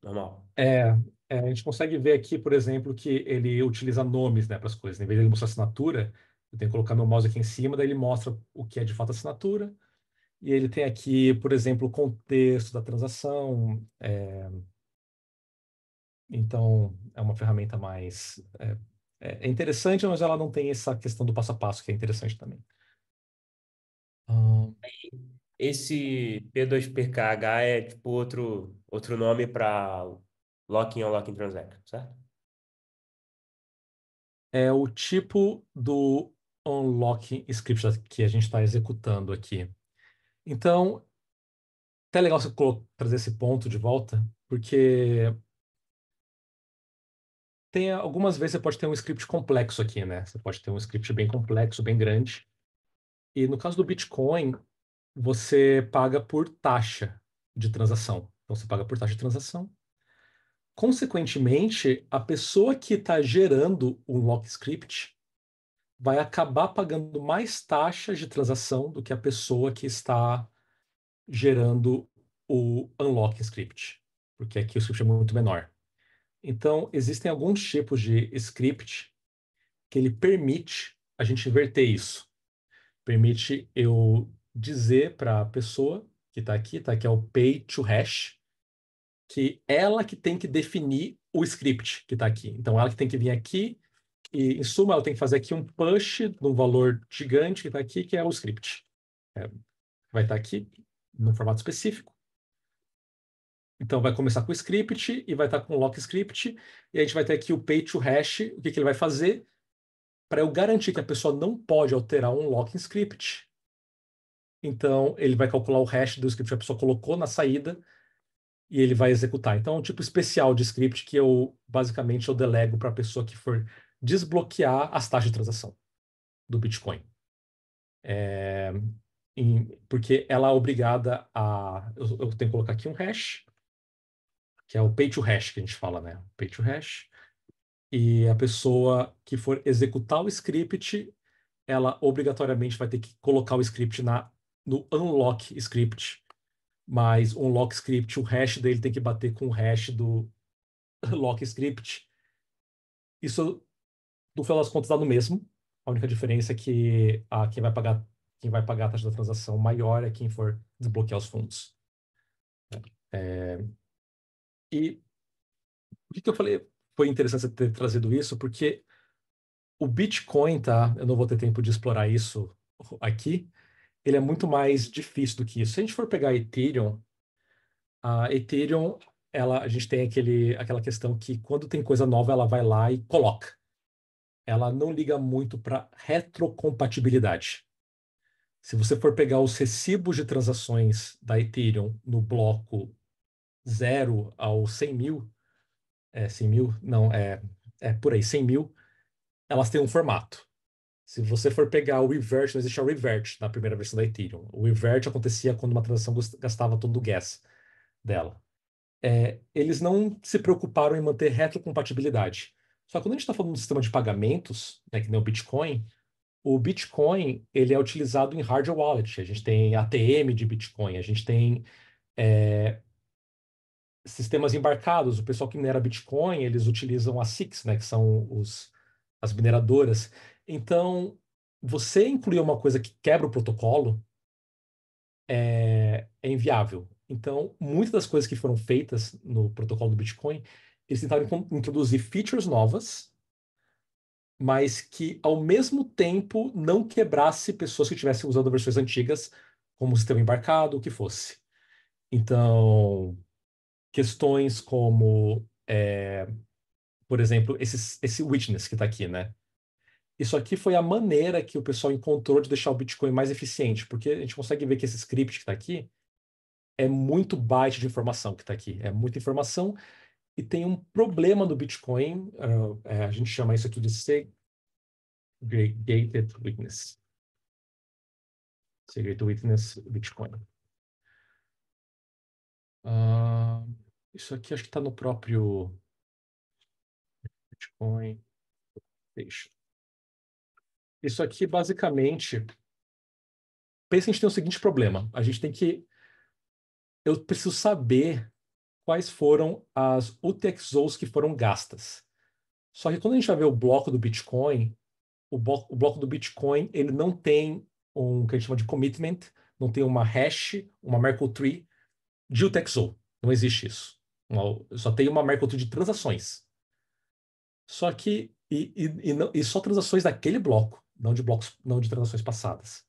S1: Normal.
S2: é, a gente consegue ver aqui, por exemplo, que ele utiliza nomes, né, para as coisas. Em vez de ele mostrar assinatura, eu tenho que colocar meu mouse aqui em cima, daí ele mostra o que é de fato assinatura. E ele tem aqui, por exemplo, o contexto da transação. Então, é uma ferramenta mais. É interessante, mas ela não tem essa questão do passo a passo, que é interessante também. Ah,
S1: Esse P2PKH é tipo outro nome para Locking and Unlocking Transaction, certo?
S2: É o tipo do unlocking script que a gente está executando aqui. Então, até legal você trazer esse ponto de volta, porque tem algumas vezes você pode ter um script complexo aqui, né? Você pode ter um script bem complexo, bem grande. E no caso do Bitcoin, você paga por taxa de transação. Então, você paga por taxa de transação. Consequentemente, a pessoa que está gerando um lock script vai acabar pagando mais taxas de transação do que a pessoa que está gerando o unlock script, porque aqui o script é muito menor. Então, existem alguns tipos de script que ele permite a gente inverter isso. Permite eu dizer para a pessoa que está aqui, tá, que é o pay to hash, que ela que tem que definir o script que está aqui. Então, ela que tem que vir aqui e, em suma, ela tem que fazer aqui um push num valor gigante que está aqui, que é o script. Vai estar aqui num formato específico. Então, vai começar com o script e vai estar com o lock script. E a gente vai ter aqui o pay to hash. O que ele vai fazer? Para eu garantir que a pessoa não pode alterar um lock script. Então, ele vai calcular o hash do script que a pessoa colocou na saída e ele vai executar. Então, é um tipo especial de script que basicamente, eu delego para a pessoa que for desbloquear as taxas de transação do Bitcoin. Porque ela é obrigada a. Eu tenho que colocar aqui um hash, que é o pay to hash que a gente fala, né? Pay to hash. E a pessoa que for executar o script, ela obrigatoriamente vai ter que colocar o script no unlock script. Mas o unlock script, o hash dele tem que bater com o hash do lock script. Isso, no final das contas, dá no mesmo. A única diferença é que quem vai pagar a taxa da transação maior é quem for desbloquear os fundos. E por que eu falei foi interessante você ter trazido isso? Porque o Bitcoin, tá? Eu não vou ter tempo de explorar isso aqui. Ele é muito mais difícil do que isso. Se a gente for pegar Ethereum, a Ethereum, a gente tem aquela questão que quando tem coisa nova, ela vai lá e coloca. Ela não liga muito para retrocompatibilidade. Se você for pegar os recibos de transações da Ethereum no bloco 0 ao 100 mil, 100 mil? Não, é por aí, 100 mil, elas têm um formato. Se você for pegar o revert, não existe o revert na primeira versão da Ethereum. O revert acontecia quando uma transação gastava todo o gas dela. Eles não se preocuparam em manter retrocompatibilidade. Só que quando a gente está falando do sistema de pagamentos, né, que nem o Bitcoin ele é utilizado em hardware wallet. A gente tem ATM de Bitcoin, a gente tem é, sistemas embarcados. O pessoal que minera Bitcoin, eles utilizam as SICs, né, que são as mineradoras. Então, você incluir uma coisa que quebra o protocolo é inviável. Então, muitas das coisas que foram feitas no protocolo do Bitcoin, eles tentaram introduzir features novas, mas que, ao mesmo tempo, não quebrasse pessoas que estivessem usando versões antigas, como o sistema embarcado, o que fosse. Então, questões como, por exemplo, esse witness que está aqui, né? Isso aqui foi a maneira que o pessoal encontrou de deixar o Bitcoin mais eficiente, porque a gente consegue ver que esse script que está aqui é muito byte de informação que está aqui. É muita informação e tem um problema no Bitcoin. A gente chama isso aqui de segregated witness. Segregated witness Bitcoin. Ah, isso aqui acho que está no próprio Bitcoin. Deixa. Isso aqui, basicamente, pensa que a gente tem o seguinte problema. A gente tem que. Eu preciso saber quais foram as UTXOs que foram gastas. Só que quando a gente vai ver o bloco do Bitcoin, o bloco do Bitcoin, ele não tem um que a gente chama de commitment, não tem uma hash, uma Merkle tree de UTXO. Não existe isso. Só tem uma Merkle tree de transações. Só que e só transações daquele bloco, não de blocos, não de transações passadas.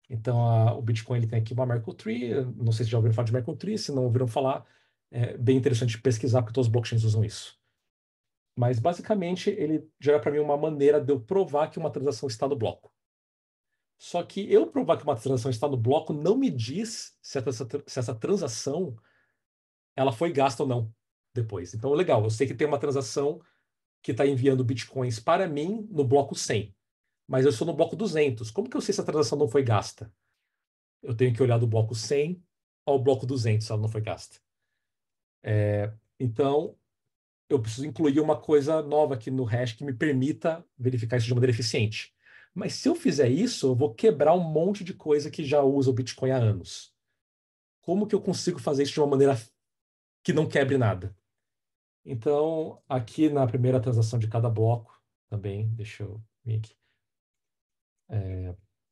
S2: Então o Bitcoin ele tem aqui uma Merkle tree. Não sei se já ouviram falar de Merkle tree. Se não ouviram falar, é bem interessante pesquisar porque todos os blockchains usam isso. Mas basicamente ele gera para mim uma maneira de eu provar que uma transação está no bloco. Só que eu provar que uma transação está no bloco não me diz se essa transação ela foi gasta ou não depois. Então, legal, eu sei que tem uma transação que está enviando bitcoins para mim no bloco 100, mas eu estou no bloco 200. Como que eu sei se a transação não foi gasta? Eu tenho que olhar do bloco 100 ao bloco 200 se ela não foi gasta. Então, eu preciso incluir uma coisa nova aqui no hash que me permita verificar isso de maneira eficiente. Mas se eu fizer isso, eu vou quebrar um monte de coisa que já usa o Bitcoin há anos. Como que eu consigo fazer isso de uma maneira que não quebre nada? Então, aqui na primeira transação de cada bloco, também, deixa eu vir aqui.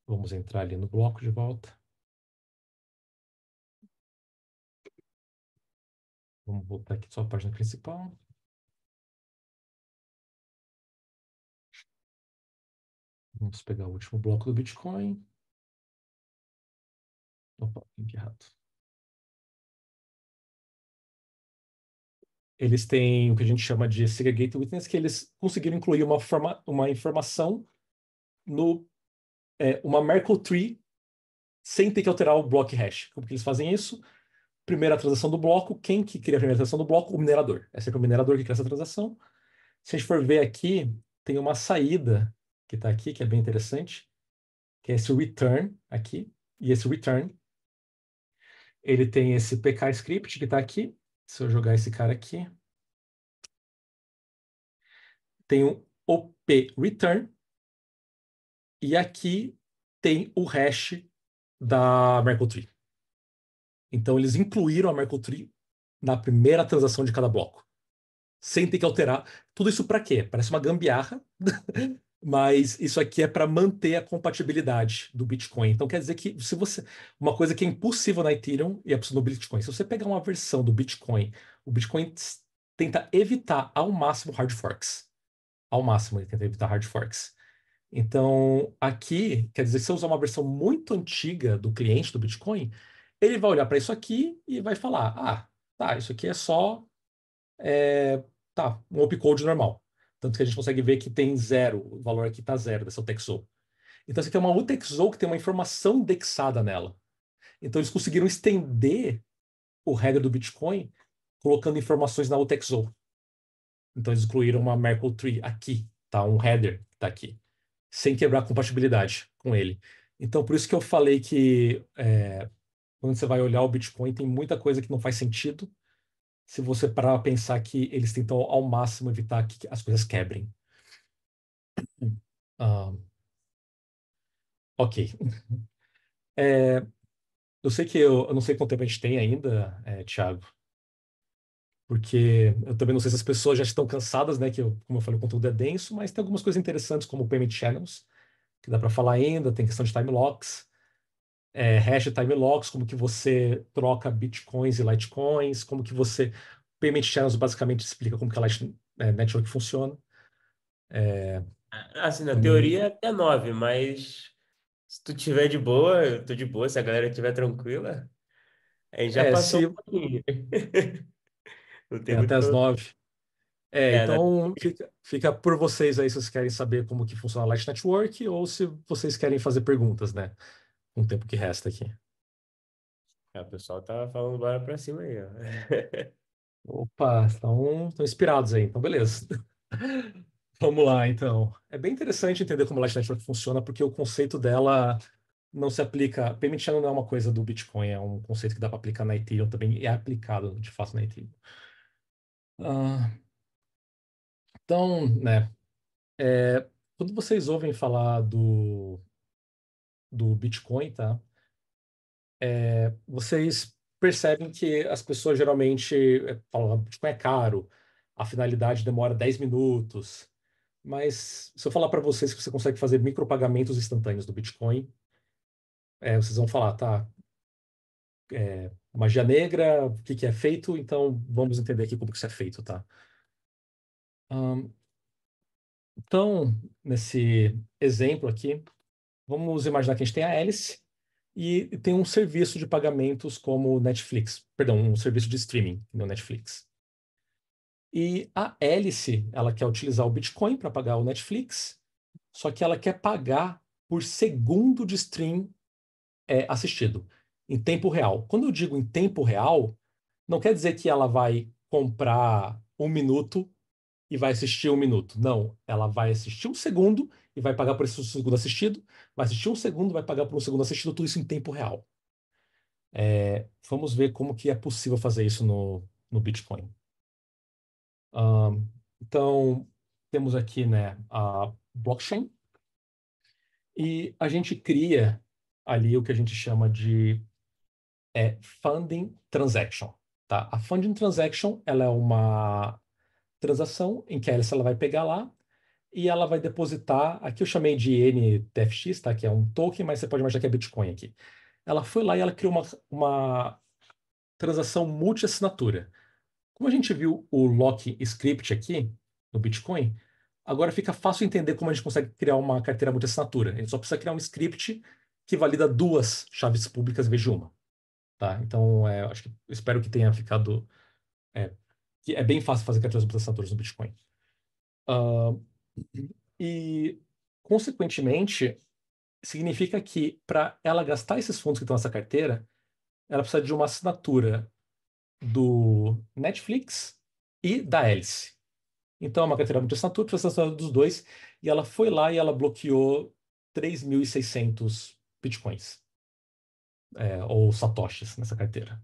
S2: Vamos entrar ali no bloco de volta. Vamos voltar aqui só a página principal. Vamos pegar o último bloco do Bitcoin. Opa, link errado. Eles têm o que a gente chama de segregated witness, que eles conseguiram incluir uma informação no uma Merkle tree sem ter que alterar o block hash. Como que eles fazem isso? Primeira transação do bloco, quem que cria a primeira transação do bloco? O minerador. É sempre o minerador que cria essa transação. Se a gente for ver aqui, tem uma saída que está aqui, que é bem interessante, que é esse return aqui. E esse return, ele tem esse PK script que está aqui. Se eu jogar esse cara aqui, tem um OP return. E aqui tem o hash da Merkle Tree. Então, eles incluíram a Merkle Tree na primeira transação de cada bloco, sem ter que alterar. Tudo isso para quê? Parece uma gambiarra, mas isso aqui é para manter a compatibilidade do Bitcoin. Então, quer dizer que se você. Uma coisa que é impossível na Ethereum e é possível no Bitcoin. Se você pegar uma versão do Bitcoin, o Bitcoin tenta evitar ao máximo hard forks. Ao máximo, ele tenta evitar hard forks. Então, aqui, quer dizer, se eu usar uma versão muito antiga do cliente do Bitcoin, ele vai olhar para isso aqui e vai falar: ah, tá, isso aqui é só um opcode normal. Tanto que a gente consegue ver que tem zero, o valor aqui está zero dessa UTXO. Então, isso aqui é uma UTXO que tem uma informação indexada nela. Então, eles conseguiram estender o header do Bitcoin colocando informações na UTXO. Então, eles incluíram uma Merkle tree aqui, tá? Um header que está aqui, sem quebrar a compatibilidade com ele. Então, por isso que eu falei que quando você vai olhar o Bitcoin, tem muita coisa que não faz sentido se você parar a pensar que eles tentam ao máximo evitar que as coisas quebrem. Ah, ok. Eu sei que eu não sei quanto tempo a gente tem ainda, Thiago, porque eu também não sei se as pessoas já estão cansadas, né? Como eu falei, o conteúdo é denso, mas tem algumas coisas interessantes, como Payment Channels, que dá para falar ainda, tem questão de time locks. Hash time locks, como que você troca bitcoins e litecoins, como que você. Payment channels basicamente explica como que a Network funciona.
S1: Assim, na
S2: Também.
S1: teoria até 9, mas se tu tiver de boa, eu tô de boa, se a galera estiver tranquila. A gente já passou
S2: Se
S1: um pouquinho. Não tem
S2: é até
S1: muito
S2: as
S1: pra...
S2: 9.
S1: É, né?
S2: Então fica por vocês aí se vocês querem saber como que funciona a Light Network ou se vocês querem fazer perguntas, né? Com o tempo que resta aqui.
S1: O pessoal tá falando bora pra cima aí, ó.
S2: Opa, estão inspirados aí, então beleza. Vamos lá, então. É bem interessante entender como a Light Network funciona, porque o conceito dela não se aplica. Payment Channel não é uma coisa do Bitcoin, é um conceito que dá para aplicar na Ethereum também, e é aplicado de fato na Ethereum. Ah, então, né, quando vocês ouvem falar do Bitcoin, tá? Vocês percebem que as pessoas geralmente falam, "Ah, Bitcoin é caro, a finalidade demora 10 minutos. Mas se eu falar para vocês que você consegue fazer micropagamentos instantâneos do Bitcoin, vocês vão falar, tá, magia negra, o que que é feito? Então vamos entender aqui como que isso é feito, tá? Ahn, então, nesse exemplo aqui, vamos imaginar que a gente tem a hélice e tem um serviço de pagamentos como o Netflix, perdão, um serviço de streaming no Netflix. E a hélice, ela quer utilizar o Bitcoin para pagar o Netflix, só que ela quer pagar por segundo de stream assistido, em tempo real. Quando eu digo em tempo real, não quer dizer que ela vai comprar um minuto e vai assistir um minuto. Não, ela vai assistir um segundo e vai pagar por esse segundo assistido, vai assistir um segundo, vai pagar por um segundo assistido, tudo isso em tempo real. Vamos ver como que é possível fazer isso no Bitcoin. Ahn, então, temos aqui, né, a blockchain e a gente cria ali o que a gente chama de funding transaction, tá? A funding transaction, ela é uma transação em que a Alice ela vai pegar lá e ela vai depositar, aqui eu chamei de NTFX, tá? Que é um token, mas você pode imaginar que é Bitcoin aqui. Ela foi lá e ela criou uma transação multi-assinatura. Como a gente viu o lock script aqui no Bitcoin, agora fica fácil entender como a gente consegue criar uma carteira multi-assinatura. A gente só precisa criar um script que valida duas chaves públicas em vez de uma. Tá? Então, acho que espero que tenha ficado. Que é bem fácil fazer carteiras multi-assinaturas no Bitcoin. Ah, e, consequentemente, significa que para ela gastar esses fundos que estão nessa carteira, ela precisa de uma assinatura do Netflix e da Alice. Então, é uma carteira multi-assinatura, precisa ser assinatura dos dois, e ela foi lá e ela bloqueou 3.600 bitcoins, ou satoshis nessa carteira.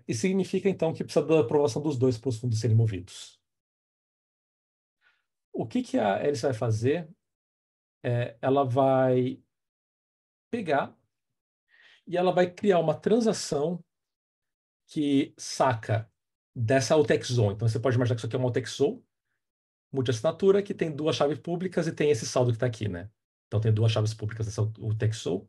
S2: E significa, então, que precisa da aprovação dos dois para os fundos serem movidos. O que que a Alice vai fazer? Ela vai pegar e ela vai criar uma transação que saca dessa UTXO. Então, você pode imaginar que isso aqui é uma UTXO multi-assinatura que tem duas chaves públicas e tem esse saldo que está aqui, né? Então, tem duas chaves públicas dessa UTXO.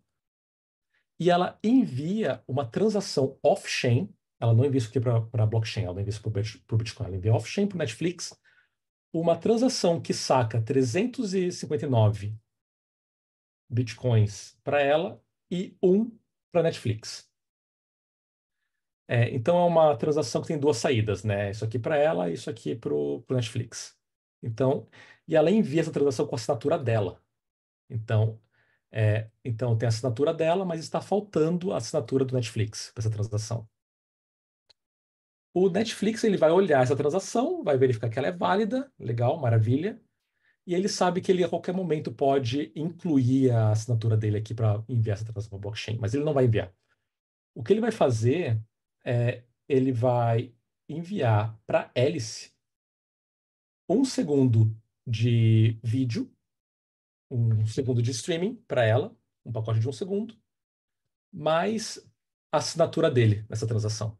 S2: E ela envia uma transação off-chain. Ela não envia isso aqui para blockchain, ela não envia isso para o Bitcoin. Ela envia off-chain para o Netflix uma transação que saca 359 bitcoins para ela e um para Netflix. Então é uma transação que tem duas saídas, né? Isso aqui para ela e isso aqui para o Netflix. Então, e ela envia essa transação com a assinatura dela. Então, então tem a assinatura dela, mas está faltando a assinatura do Netflix para essa transação. O Netflix ele vai olhar essa transação, vai verificar que ela é válida, legal, maravilha. E ele sabe que ele a qualquer momento pode incluir a assinatura dele aqui para enviar essa transação para a blockchain, mas ele não vai enviar. O que ele vai fazer ele vai enviar para Alice um segundo de vídeo, um segundo de streaming para ela, um pacote de um segundo, mais a assinatura dele nessa transação.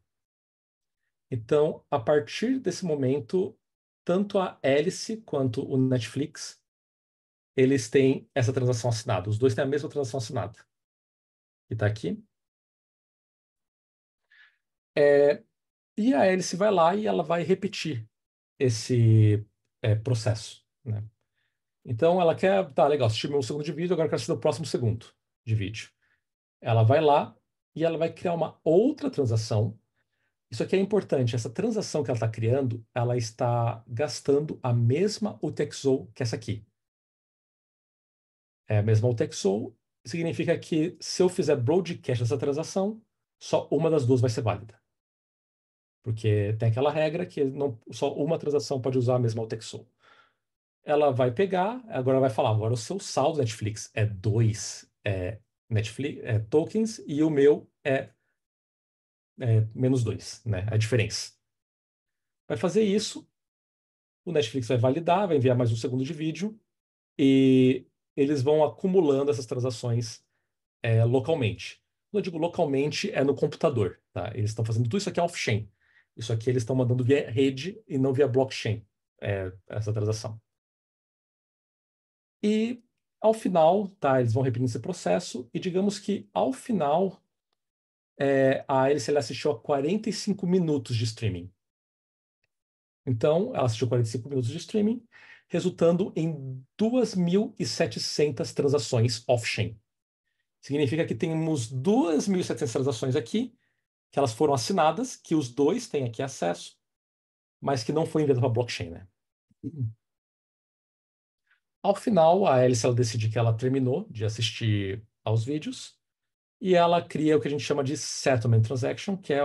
S2: Então, a partir desse momento, tanto a Alice quanto o Netflix eles têm essa transação assinada. Os dois têm a mesma transação assinada. Que está aqui. E a hélice vai lá e ela vai repetir esse processo, né? Então ela quer, tá, legal, assisti meu segundo de vídeo, agora eu quero assistir o próximo segundo de vídeo. Ela vai lá, e ela vai criar uma outra transação. Isso aqui é importante. Essa transação que ela está criando, ela está gastando a mesma UTXO que essa aqui. É a mesma UTXO, significa que se eu fizer broadcast dessa transação, só uma das duas vai ser válida. Porque tem aquela regra que não, só uma transação pode usar a mesma UTXO. Ela vai pegar, agora vai falar, agora o seu saldo Netflix é 2 Netflix, tokens e o meu é menos 2, né? A diferença. Vai fazer isso, o Netflix vai validar, vai enviar mais um segundo de vídeo e eles vão acumulando essas transações localmente. Quando eu digo localmente, é no computador, tá? Eles estão fazendo tudo isso aqui off-chain. Isso aqui eles estão mandando via rede e não via blockchain, essa transação. E ao final, tá, eles vão repetindo esse processo e digamos que ao final a Alice ela assistiu a 45 minutos de streaming. Então, ela assistiu 45 minutos de streaming, resultando em 2.700 transações off-chain. Significa que temos 2.700 transações aqui, que elas foram assinadas, que os dois têm aqui acesso, mas que não foi enviado para a blockchain, né? Ao final, a Alice ela decide que ela terminou de assistir aos vídeos e ela cria o que a gente chama de settlement transaction, que é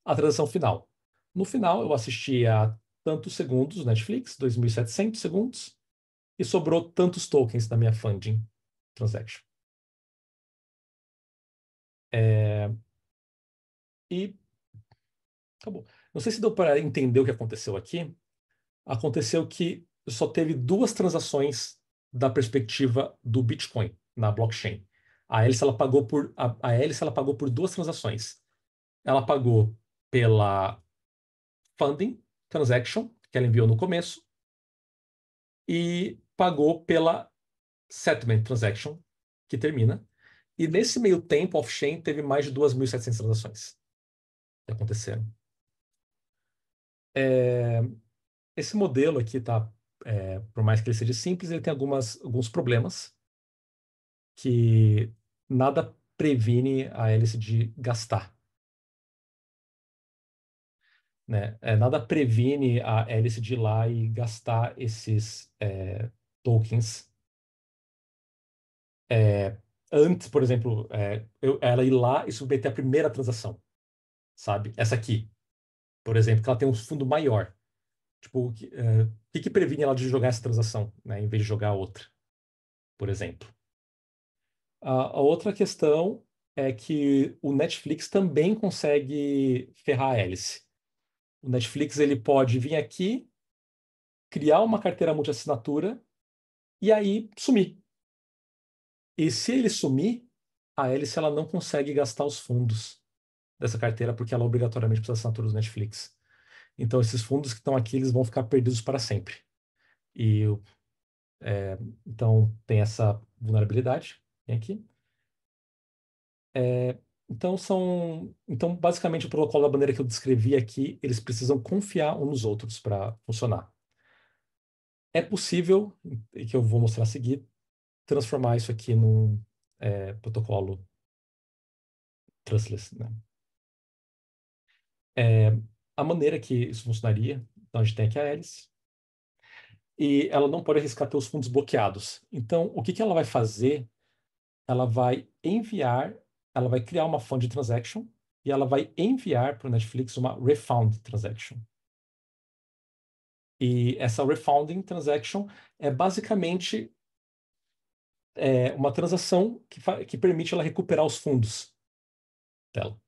S2: a transação final. No final, eu assisti a tantos segundos Netflix, 2.700 segundos, e sobrou tantos tokens da minha funding transaction. E acabou. Não sei se deu para entender o que aconteceu aqui. Aconteceu que só teve duas transações da perspectiva do Bitcoin na blockchain. A Alice ela pagou por duas transações. Ela pagou pela funding transaction, que ela enviou no começo, e pagou pela settlement transaction, que termina. E nesse meio tempo, off-chain teve mais de 2.700 transações que aconteceram. Esse modelo aqui, tá, por mais que ele seja simples, ele tem alguns problemas que nada previne a hélice de gastar, né? Nada previne a hélice de ir lá e gastar esses tokens. Antes, por exemplo, ela ir lá e submeter a primeira transação, sabe? Essa aqui, por exemplo, que ela tem um fundo maior. Tipo, o que previne ela de jogar essa transação, né, em vez de jogar outra, por exemplo? A outra questão é que o Netflix também consegue ferrar a hélice. O Netflix ele pode vir aqui, criar uma carteira multi-assinatura e aí sumir. E se ele sumir, a hélice ela não consegue gastar os fundos dessa carteira porque ela obrigatoriamente precisa de assinatura do Netflix. Então esses fundos que estão aqui eles vão ficar perdidos para sempre. E então tem essa vulnerabilidade tem aqui. Então basicamente o protocolo da maneira que eu descrevi aqui, eles precisam confiar uns nos outros para funcionar. É possível, e que eu vou mostrar a seguir, transformar isso aqui num protocolo trustless, né? É, a maneira que isso funcionaria, então a gente tem aqui a hélice, e ela não pode arriscar ter os fundos bloqueados. Então, o que que ela vai fazer? Ela vai enviar, ela vai criar uma fund transaction e ela vai enviar para o Netflix uma refund transaction. E essa refounding transaction é basicamente uma transação que permite ela recuperar os fundos dela.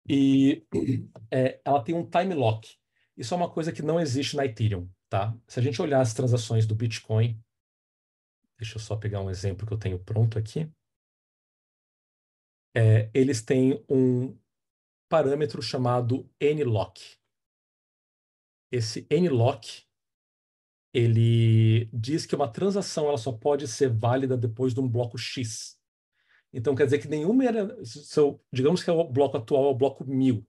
S2: E ela tem um time lock. Isso é uma coisa que não existe na Ethereum, tá? Se a gente olhar as transações do Bitcoin, deixa eu só pegar um exemplo que eu tenho pronto aqui. Eles têm um parâmetro chamado N-lock. Esse N-lock, ele diz que uma transação ela só pode ser válida depois de um bloco X. Então quer dizer que nenhuma digamos que o bloco atual é o bloco 1000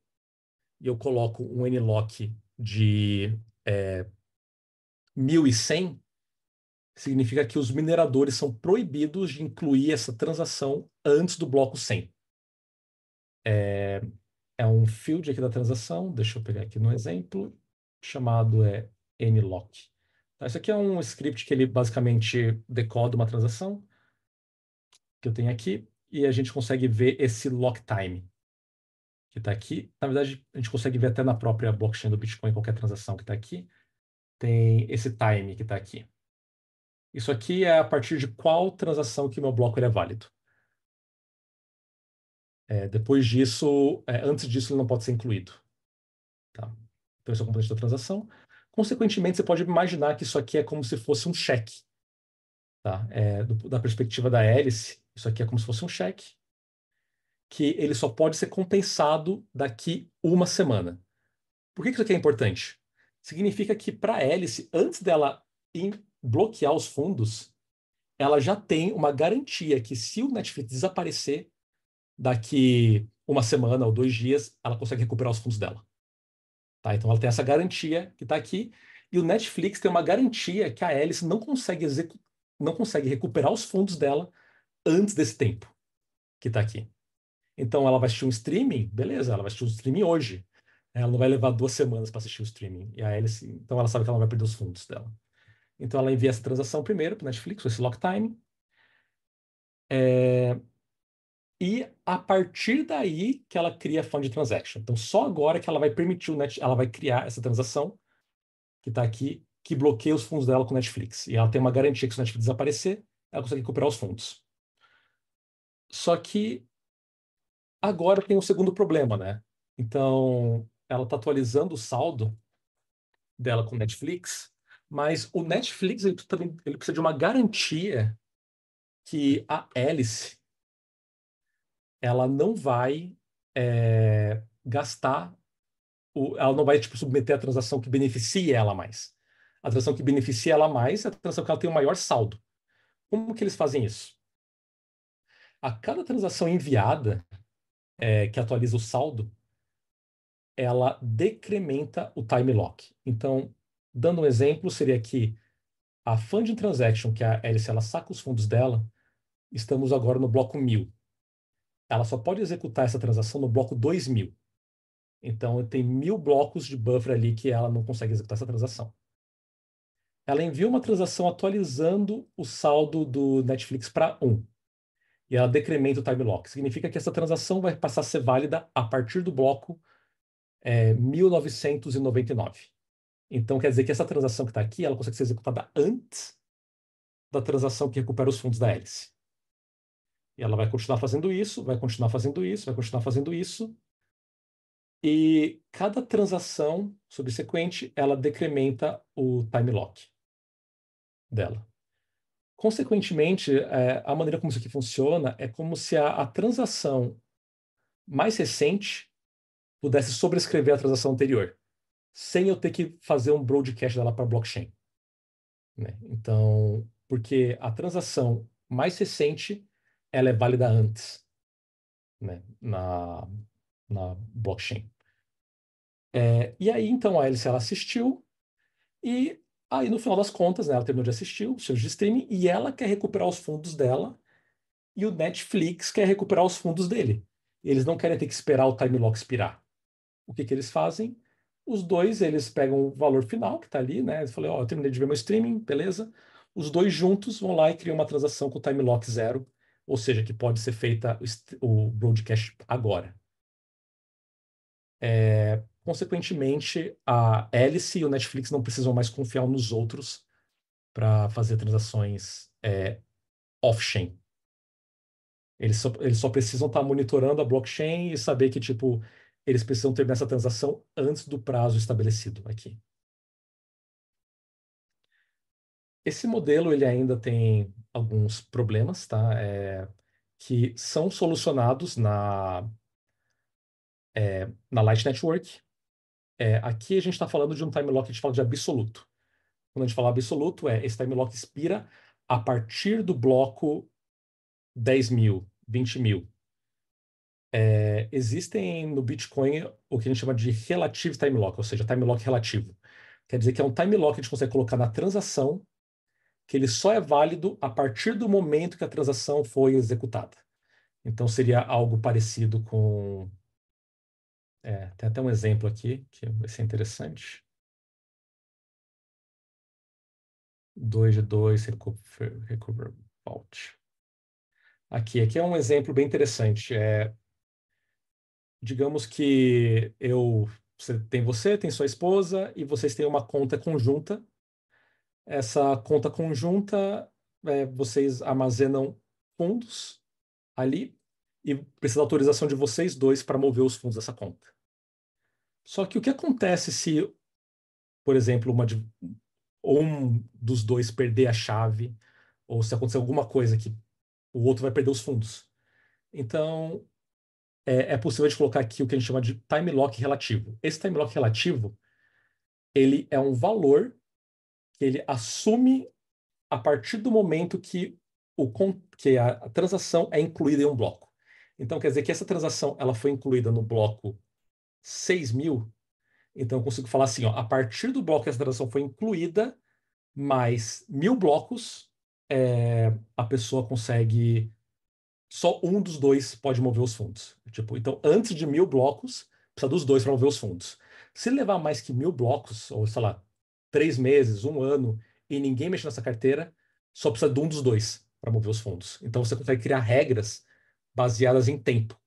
S2: e eu coloco um N-lock de 1.100, significa que os mineradores são proibidos de incluir essa transação antes do bloco 100. é um field aqui da transação, deixa eu pegar aqui no exemplo, chamado nlock. Tá, isso aqui é um script que ele basicamente decoda uma transação que eu tenho aqui, e a gente consegue ver esse lock time que está aqui. Na verdade, a gente consegue ver até na própria blockchain do Bitcoin, qualquer transação que está aqui, tem esse time que está aqui. Isso aqui é a partir de qual transação que o meu bloco ele é válido. Depois disso, antes disso, ele não pode ser incluído. Tá? Então, esse é o componente da transação. Consequentemente, você pode imaginar que isso aqui é como se fosse um cheque. Tá? Da perspectiva da hélice, isso aqui é como se fosse um cheque, que ele só pode ser compensado daqui uma semana. Por que isso aqui é importante? Significa que para a hélice, antes dela bloquear os fundos, ela já tem uma garantia que se o Netflix desaparecer daqui uma semana ou 2 dias, ela consegue recuperar os fundos dela. Tá? Então ela tem essa garantia que está aqui, e o Netflix tem uma garantia que a hélice não consegue recuperar os fundos dela antes desse tempo que está aqui. Então ela vai assistir um streaming, beleza, ela vai assistir um streaming hoje. Ela não vai levar 2 semanas para assistir o streaming. E a hélice, então ela sabe que ela não vai perder os fundos dela. Então ela envia essa transação primeiro para o Netflix, esse lock time. E a partir daí que ela cria fund transaction. Então só agora que ela vai permitir ela vai criar essa transação que está aqui, que bloqueia os fundos dela com o Netflix. E ela tem uma garantia que se o Netflix desaparecer, ela consegue recuperar os fundos. Só que agora tem um segundo problema, né? Então, ela está atualizando o saldo dela com o Netflix, mas o Netflix ele precisa de uma garantia que a hélice ela não vai gastar, ela não vai tipo, submeter a transação que beneficie ela mais. A transação que beneficia ela mais é a transação que ela tem o maior saldo. Como que eles fazem isso? A cada transação enviada, que atualiza o saldo, ela decrementa o time lock. Então, dando um exemplo, seria que a funding transaction, que a hélice ela saca os fundos dela, estamos agora no bloco 1000. Ela só pode executar essa transação no bloco 2000. Então, tem 1000 blocos de buffer ali que ela não consegue executar essa transação. Ela envia uma transação atualizando o saldo do Netflix para 1. E ela decrementa o time lock. Significa que essa transação vai passar a ser válida a partir do bloco 1999. Então, quer dizer que essa transação que está aqui, ela consegue ser executada antes da transação que recupera os fundos da hélice. E ela vai continuar fazendo isso, vai continuar fazendo isso, vai continuar fazendo isso. E cada transação subsequente, ela decrementa o time lock dela. Consequentemente, a maneira como isso aqui funciona é como se a transação mais recente pudesse sobrescrever a transação anterior, sem eu ter que fazer um broadcast dela para a blockchain. Né? Então, porque a transação mais recente, ela é válida antes, né? na blockchain. E aí, então, a Alice, ela assistiu, e aí, no final das contas, né, ela terminou de assistir o serviço de streaming, e ela quer recuperar os fundos dela, e o Netflix quer recuperar os fundos dele. Eles não querem ter que esperar o time lock expirar. O que que eles fazem? Os dois, eles pegam o valor final que está ali, né? Eles falam, ó, eu terminei de ver meu streaming, beleza. Os dois juntos vão lá e criam uma transação com time lock 0, ou seja, que pode ser feita o broadcast agora. Consequentemente, a Alice e o Netflix não precisam mais confiar nos outros para fazer transações off-chain. Eles só precisam estar monitorando a blockchain e saber que, tipo, eles precisam terminar essa transação antes do prazo estabelecido aqui. Esse modelo ele ainda tem alguns problemas, tá? Que são solucionados na Light Network. Aqui a gente está falando de um time lock que a gente fala de absoluto. Quando a gente fala absoluto, esse time lock expira a partir do bloco 10.000, 20.000. Existem no Bitcoin o que a gente chama de relative time lock, ou seja, time lock relativo. Quer dizer que é um time lock que a gente consegue colocar na transação que ele só é válido a partir do momento que a transação foi executada. Então seria algo parecido com. Tem até um exemplo aqui que vai ser interessante. 2 de 2, recover fault. Aqui é um exemplo bem interessante. Digamos que você tem sua esposa e vocês têm uma conta conjunta. Essa conta conjunta, vocês armazenam fundos ali e precisa da autorização de vocês dois para mover os fundos dessa conta. Só que o que acontece se, por exemplo, um dos dois perder a chave, ou se acontecer alguma coisa que o outro vai perder os fundos? Então, é possível de colocar aqui o que a gente chama de time lock relativo. Esse time lock relativo, ele é um valor que ele assume a partir do momento que, que a transação é incluída em um bloco. Então, quer dizer que essa transação ela foi incluída no bloco 6.000. Então, eu consigo falar assim, ó, a partir do bloco que essa transação foi incluída, mais 1.000 blocos, a pessoa consegue. Só um dos dois pode mover os fundos. Tipo, então, antes de 1.000 blocos, precisa dos dois para mover os fundos. Se levar mais que 1.000 blocos, ou sei lá, 3 meses, um ano, e ninguém mexer nessa carteira, só precisa de um dos dois para mover os fundos. Então, você consegue criar regras baseadas em tempo,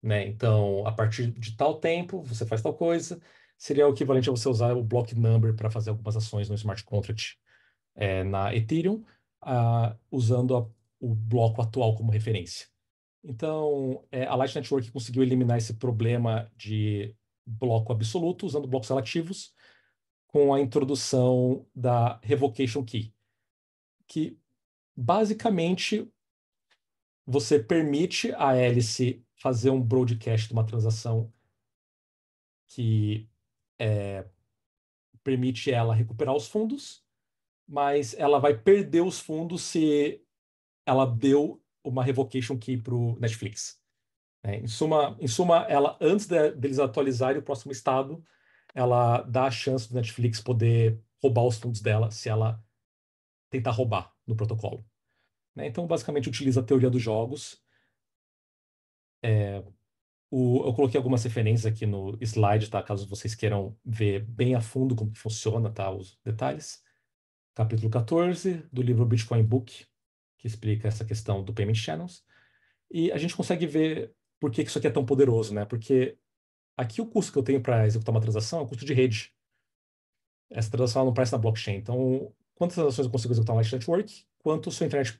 S2: né? Então, a partir de tal tempo, você faz tal coisa. Seria o equivalente a você usar o block number para fazer algumas ações no smart contract na Ethereum, usando o bloco atual como referência. Então, a Light Network conseguiu eliminar esse problema de bloco absoluto usando blocos relativos com a introdução da Revocation Key, que basicamente você permite a hélice fazer um broadcast de uma transação que permite ela recuperar os fundos, mas ela vai perder os fundos se ela deu uma revocation key para o Netflix. Em suma, ela antes deles atualizarem o próximo estado, ela dá a chance do Netflix poder roubar os fundos dela se ela tentar roubar no protocolo. Então, basicamente, utiliza a teoria dos jogos. Eu coloquei algumas referências aqui no slide, tá? Caso vocês queiram ver bem a fundo como que funciona, tá? Os detalhes. Capítulo 14 do livro Bitcoin Book, que explica essa questão do Payment Channels. E a gente consegue ver por que isso aqui é tão poderoso, né? Porque aqui o custo que eu tenho para executar uma transação é o custo de rede. Essa transação ela não aparece na blockchain. Então, quantas transações eu consigo executar no Light Network? Quanto sua internet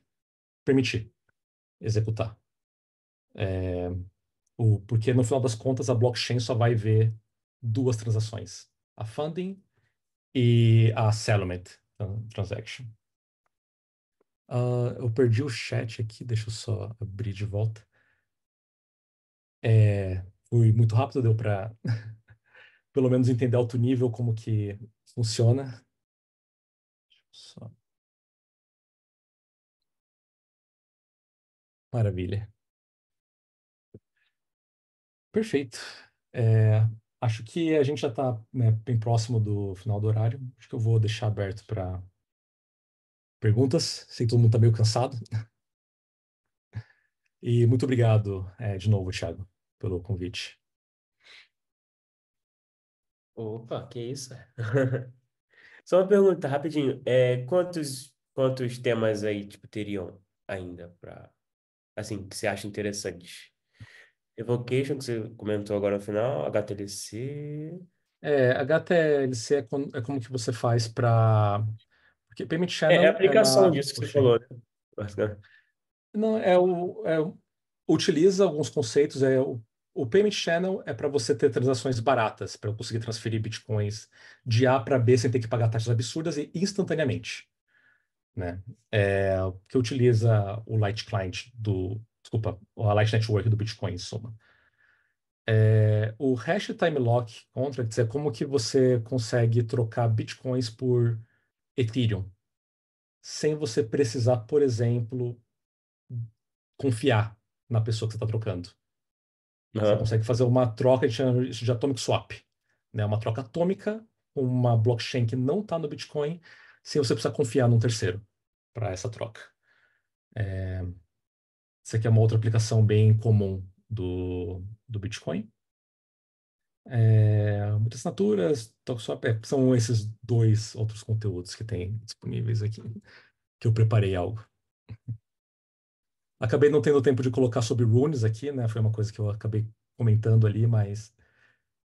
S2: permitir executar. Porque no final das contas a blockchain só vai ver duas transações: a funding e a settlement transaction. Eu perdi o chat aqui, deixa eu só abrir de volta. Fui muito rápido, deu para pelo menos entender alto nível como que funciona. Só. Maravilha. Perfeito. É, Acho que a gente já está, né, bem próximo do final do horário. Acho que eu vou deixar aberto para perguntas. Sei que todo mundo está meio cansado. E muito obrigado, de novo, Thiago, pelo convite.
S1: Opa, que isso? Só uma pergunta, rapidinho. Quantos temas aí, tipo, teriam ainda para, assim, que você acha interessantes? Evocation, que você comentou agora no final, HTLC.
S2: HTLC é como que você faz para. Porque Payment
S1: É a
S2: Channel é
S1: aplicação
S2: na
S1: disso que você
S2: blockchain.
S1: falou, né? Basicamente.
S2: Não, utiliza alguns conceitos. O Payment Channel é para você ter transações baratas, para eu conseguir transferir bitcoins de A para B sem ter que pagar taxas absurdas e instantaneamente, né? Que utiliza o Light Client desculpa, a Light Network do Bitcoin, em suma. O Hash Time Lock Contracts é como que você consegue trocar bitcoins por Ethereum, sem você precisar, por exemplo, confiar na pessoa que você está trocando. Você
S1: Aham.
S2: consegue fazer uma troca, a gente chama isso de atomic swap, né? Uma troca atômica com uma blockchain que não está no Bitcoin, sem você precisar confiar num terceiro para essa troca. Isso aqui é uma outra aplicação bem comum do Bitcoin. Muitas assinaturas, são esses dois outros conteúdos que tem disponíveis aqui, que eu preparei algo. Acabei não tendo tempo de colocar sobre runes aqui, né? Foi uma coisa que eu acabei comentando ali, mas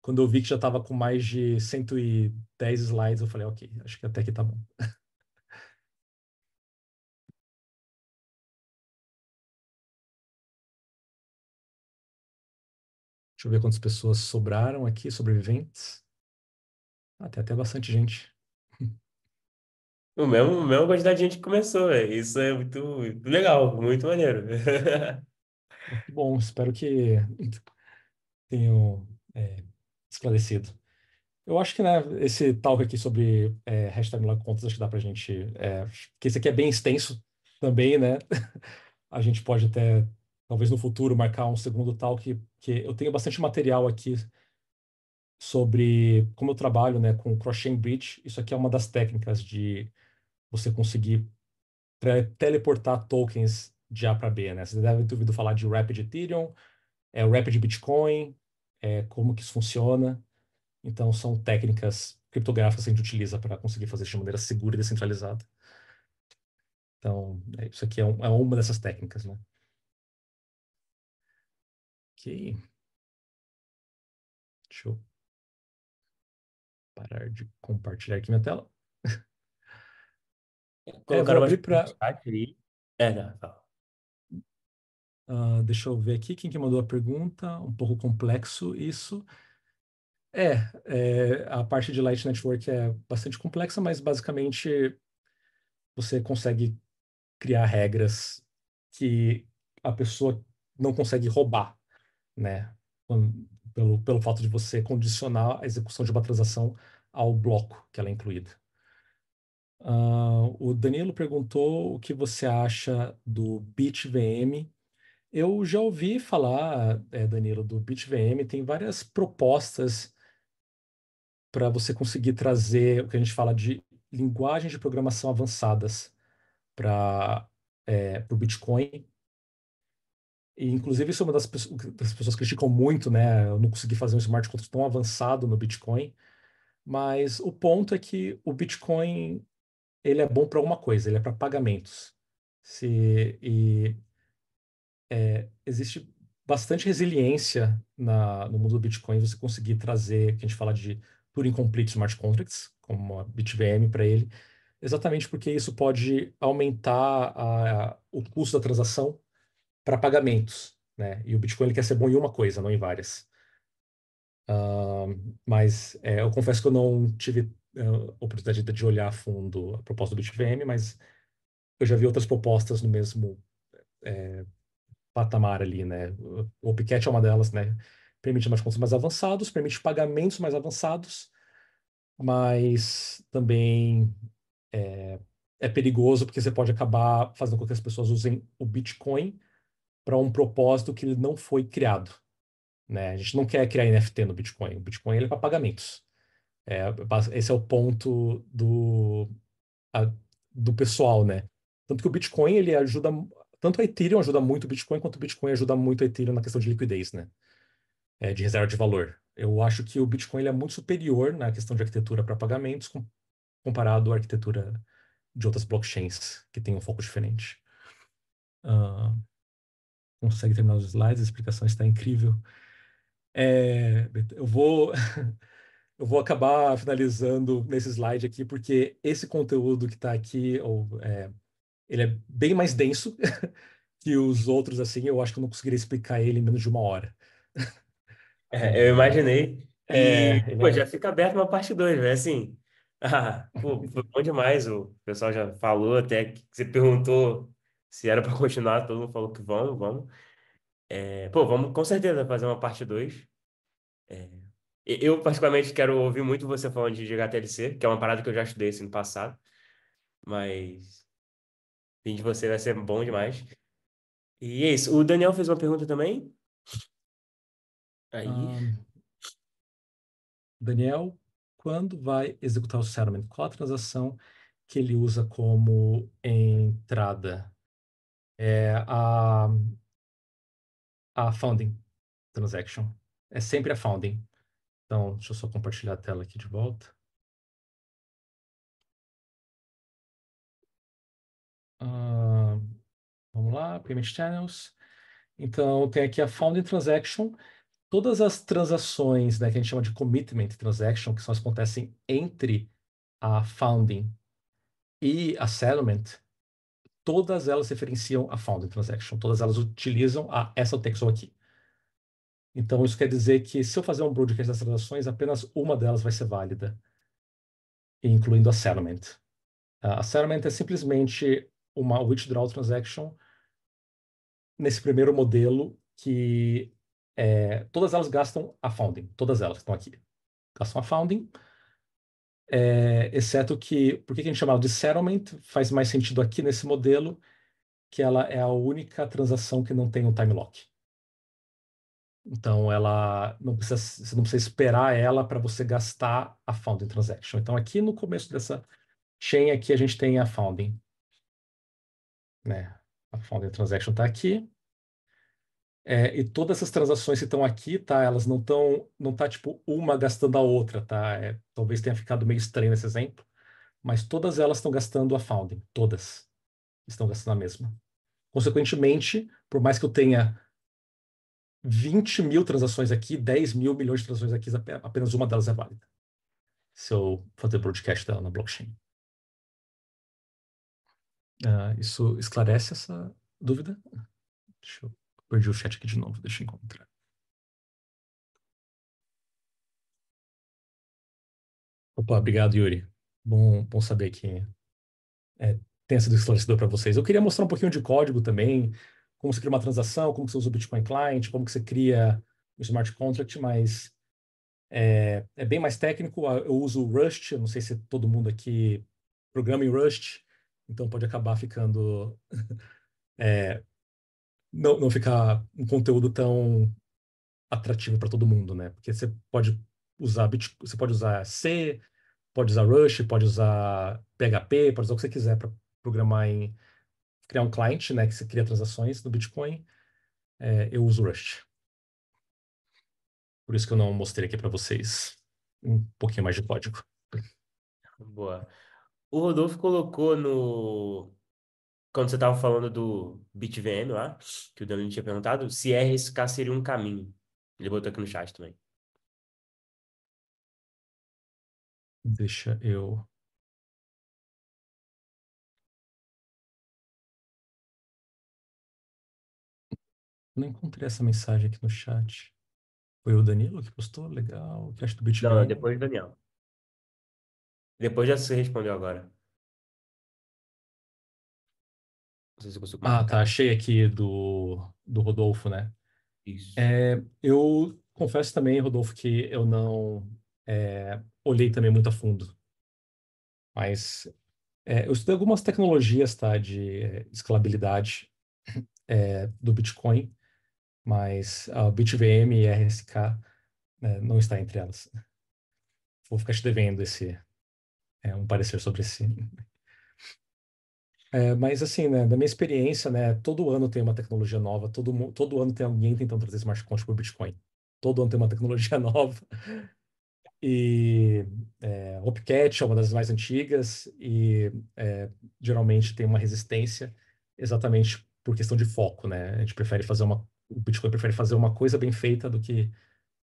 S2: quando eu vi que já estava com mais de 110 slides, eu falei, ok, acho que até aqui tá bom. Deixa eu ver quantas pessoas sobraram aqui, sobreviventes. Tem até bastante gente.
S1: Mesma quantidade de gente que começou, velho. Isso é muito legal, muito maneiro.
S2: Que bom, espero que tenham esclarecido. Eu acho que, né, esse talk aqui sobre hashtag log contas, acho que dá pra gente. Que esse aqui é bem extenso também, né? A gente pode até, talvez no futuro, marcar um segundo talk, que eu tenho bastante material aqui sobre como eu trabalho, né, com cross-chain bridge. Isso aqui é uma das técnicas de você conseguir teleportar tokens de A para B, né? Você deve ter ouvido falar de Rapid Ethereum, o Rapid Bitcoin, como que isso funciona. Então, são técnicas criptográficas que a gente utiliza para conseguir fazer isso de maneira segura e descentralizada. Então, isso aqui é uma dessas técnicas, né? Ok. Deixa eu parar de compartilhar aqui minha tela. Vou
S1: Colocaram
S2: abrir
S1: mais no
S2: para.
S1: chat aí. Não, fala.
S2: Deixa eu ver aqui quem que mandou a pergunta. Um pouco complexo isso. A parte de Light Network é bastante complexa, mas basicamente você consegue criar regras que a pessoa não consegue roubar, né? Pelo fato de você condicionar a execução de uma transação ao bloco que ela é incluída. O Danilo perguntou o que você acha do BitVM. Eu já ouvi falar, Danilo, do BitVM. Tem várias propostas para você conseguir trazer o que a gente fala de linguagens de programação avançadas para o Bitcoin. E, inclusive, isso é uma das pessoas que criticam muito, né? Eu não consegui fazer um smart contract tão avançado no Bitcoin. Mas o ponto é que o Bitcoin ele é bom para uma coisa, ele é para pagamentos. E existe bastante resiliência no mundo do Bitcoin você conseguir trazer, que a gente fala de Turing Complete Smart Contracts, como a BitVM para ele, exatamente porque isso pode aumentar o custo da transação para pagamentos, né? E o Bitcoin ele quer ser bom em uma coisa, não em várias. Mas eu confesso que eu não tive oportunidade de olhar a fundo a proposta do BitVM, mas eu já vi outras propostas no mesmo patamar ali, né? O Opcat é uma delas, né? Permite mais contas mais avançados, permite pagamentos mais avançados, mas também é perigoso porque você pode acabar fazendo com que as pessoas usem o Bitcoin para um propósito que ele não foi criado, né? A gente não quer criar NFT no Bitcoin. O Bitcoin ele é para pagamentos. Esse é o ponto a- do pessoal, né? Tanto que o Bitcoin ele ajuda, tanto a Ethereum ajuda muito o Bitcoin, quanto o Bitcoin ajuda muito a Ethereum na questão de liquidez, né? De reserva de valor. Eu acho que o Bitcoin ele é muito superior na questão de arquitetura para pagamentos comparado à arquitetura de outras blockchains que têm um foco diferente. Ah, consegue terminar os slides? A explicação está incrível. Eu vou eu vou acabar finalizando nesse slide aqui porque esse conteúdo que está aqui, ele é bem mais denso que os outros, assim, eu acho que eu não conseguiria explicar ele em menos de uma hora.
S1: Eu imaginei. E,
S2: Ele
S1: pô, já
S2: é.
S1: fica aberto uma parte 2, velho. Assim, pô, foi bom demais. O pessoal já falou até que você perguntou se era para continuar. Todo mundo falou que vamos, vamos. Pô, vamos com certeza fazer uma parte 2. Eu, particularmente, quero ouvir muito você falando de HTLC, que é uma parada que eu já estudei assim no passado. Mas, vim de você vai ser bom demais. E é isso. O Daniel fez uma pergunta também. Aí.
S2: ahn, Daniel, quando vai executar o settlement? Qual a transação que ele usa como entrada? a founding transaction. É sempre a founding. Então, deixa eu só compartilhar a tela aqui de volta. Ah, vamos lá, Payment Channels. Então, tem aqui a founding transaction. Todas as transações, né, que a gente chama de commitment transaction, que são as que acontecem entre a founding e a settlement, todas elas referenciam a founding transaction. Todas elas utilizam essa UTXO aqui. Então, isso quer dizer que se eu fazer um broadcast das transações, apenas uma delas vai ser válida, incluindo a settlement. A settlement é simplesmente uma withdrawal transaction nesse primeiro modelo que todas elas gastam a founding, todas elas que estão aqui. Gastam a founding, exceto que, por que a gente chama ela de settlement? Faz mais sentido aqui nesse modelo, que ela é a única transação que não tem um time lock. Então, ela não precisa, você não precisa esperar ela para você gastar a founding transaction. Então, aqui no começo dessa chain aqui, a gente tem a founding, né? A founding transaction está aqui. E todas essas transações que estão aqui, tá? Elas não tá tipo uma gastando a outra, tá? Talvez tenha ficado meio estranho esse exemplo, mas todas elas estão gastando a founding, todas estão gastando a mesma. Consequentemente, por mais que eu tenha 20 mil transações aqui, 10 mil milhões de transações aqui, apenas uma delas é válida. Se eu fazer broadcast dela na blockchain. Isso esclarece essa dúvida? Perdi o chat aqui de novo, deixa eu encontrar. Opa, obrigado, Yuri. Bom saber que tenha sido esclarecedor para vocês. Eu queria mostrar um pouquinho de código também, como você cria uma transação, como você usa o Bitcoin Client, como que você cria o smart contract, mas é bem mais técnico. Eu uso o Rust, eu não sei se todo mundo aqui programa em Rust, então pode acabar ficando não ficar um conteúdo tão atrativo para todo mundo, né? Porque você pode usar você pode usar C, pode usar Rust, pode usar PHP, pode usar o que você quiser para programar criar um client, né, que você cria transações no Bitcoin. Eu uso Rust. Por isso que eu não mostrei aqui para vocês um pouquinho mais de código.
S1: Boa. O Rodolfo colocou no. Quando você estava falando do BitVM lá, que o Danilo tinha perguntado, se RSK seria um caminho. Ele botou aqui no chat também.
S2: Deixa eu. Não encontrei essa mensagem aqui no chat. Foi o Danilo que postou? Legal. Caixa do
S1: Não,
S2: BitVM.
S1: depois do Daniel. Depois já se respondeu agora. Não sei se eu consigo
S2: Ah, tá.
S1: marcar.
S2: Achei aqui do Rodolfo, né?
S1: Isso.
S2: Eu confesso também, Rodolfo, que eu não olhei também muito a fundo. Mas eu estudei algumas tecnologias, tá, de escalabilidade do Bitcoin, mas a BitVM e a RSK, não está entre elas. Vou ficar te devendo um parecer sobre esse. Mas assim, né, da minha experiência, né, todo ano tem uma tecnologia nova, todo ano tem alguém tentando trazer smart contract para o Bitcoin. Todo ano tem uma tecnologia nova. E Hopcat é uma das mais antigas e geralmente tem uma resistência exatamente por questão de foco, né? A gente prefere o Bitcoin prefere fazer uma coisa bem feita do que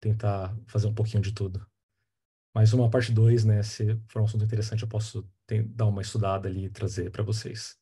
S2: tentar fazer um pouquinho de tudo. Mas uma parte 2, né? Se for um assunto interessante, eu posso dar uma estudada ali e trazer para vocês.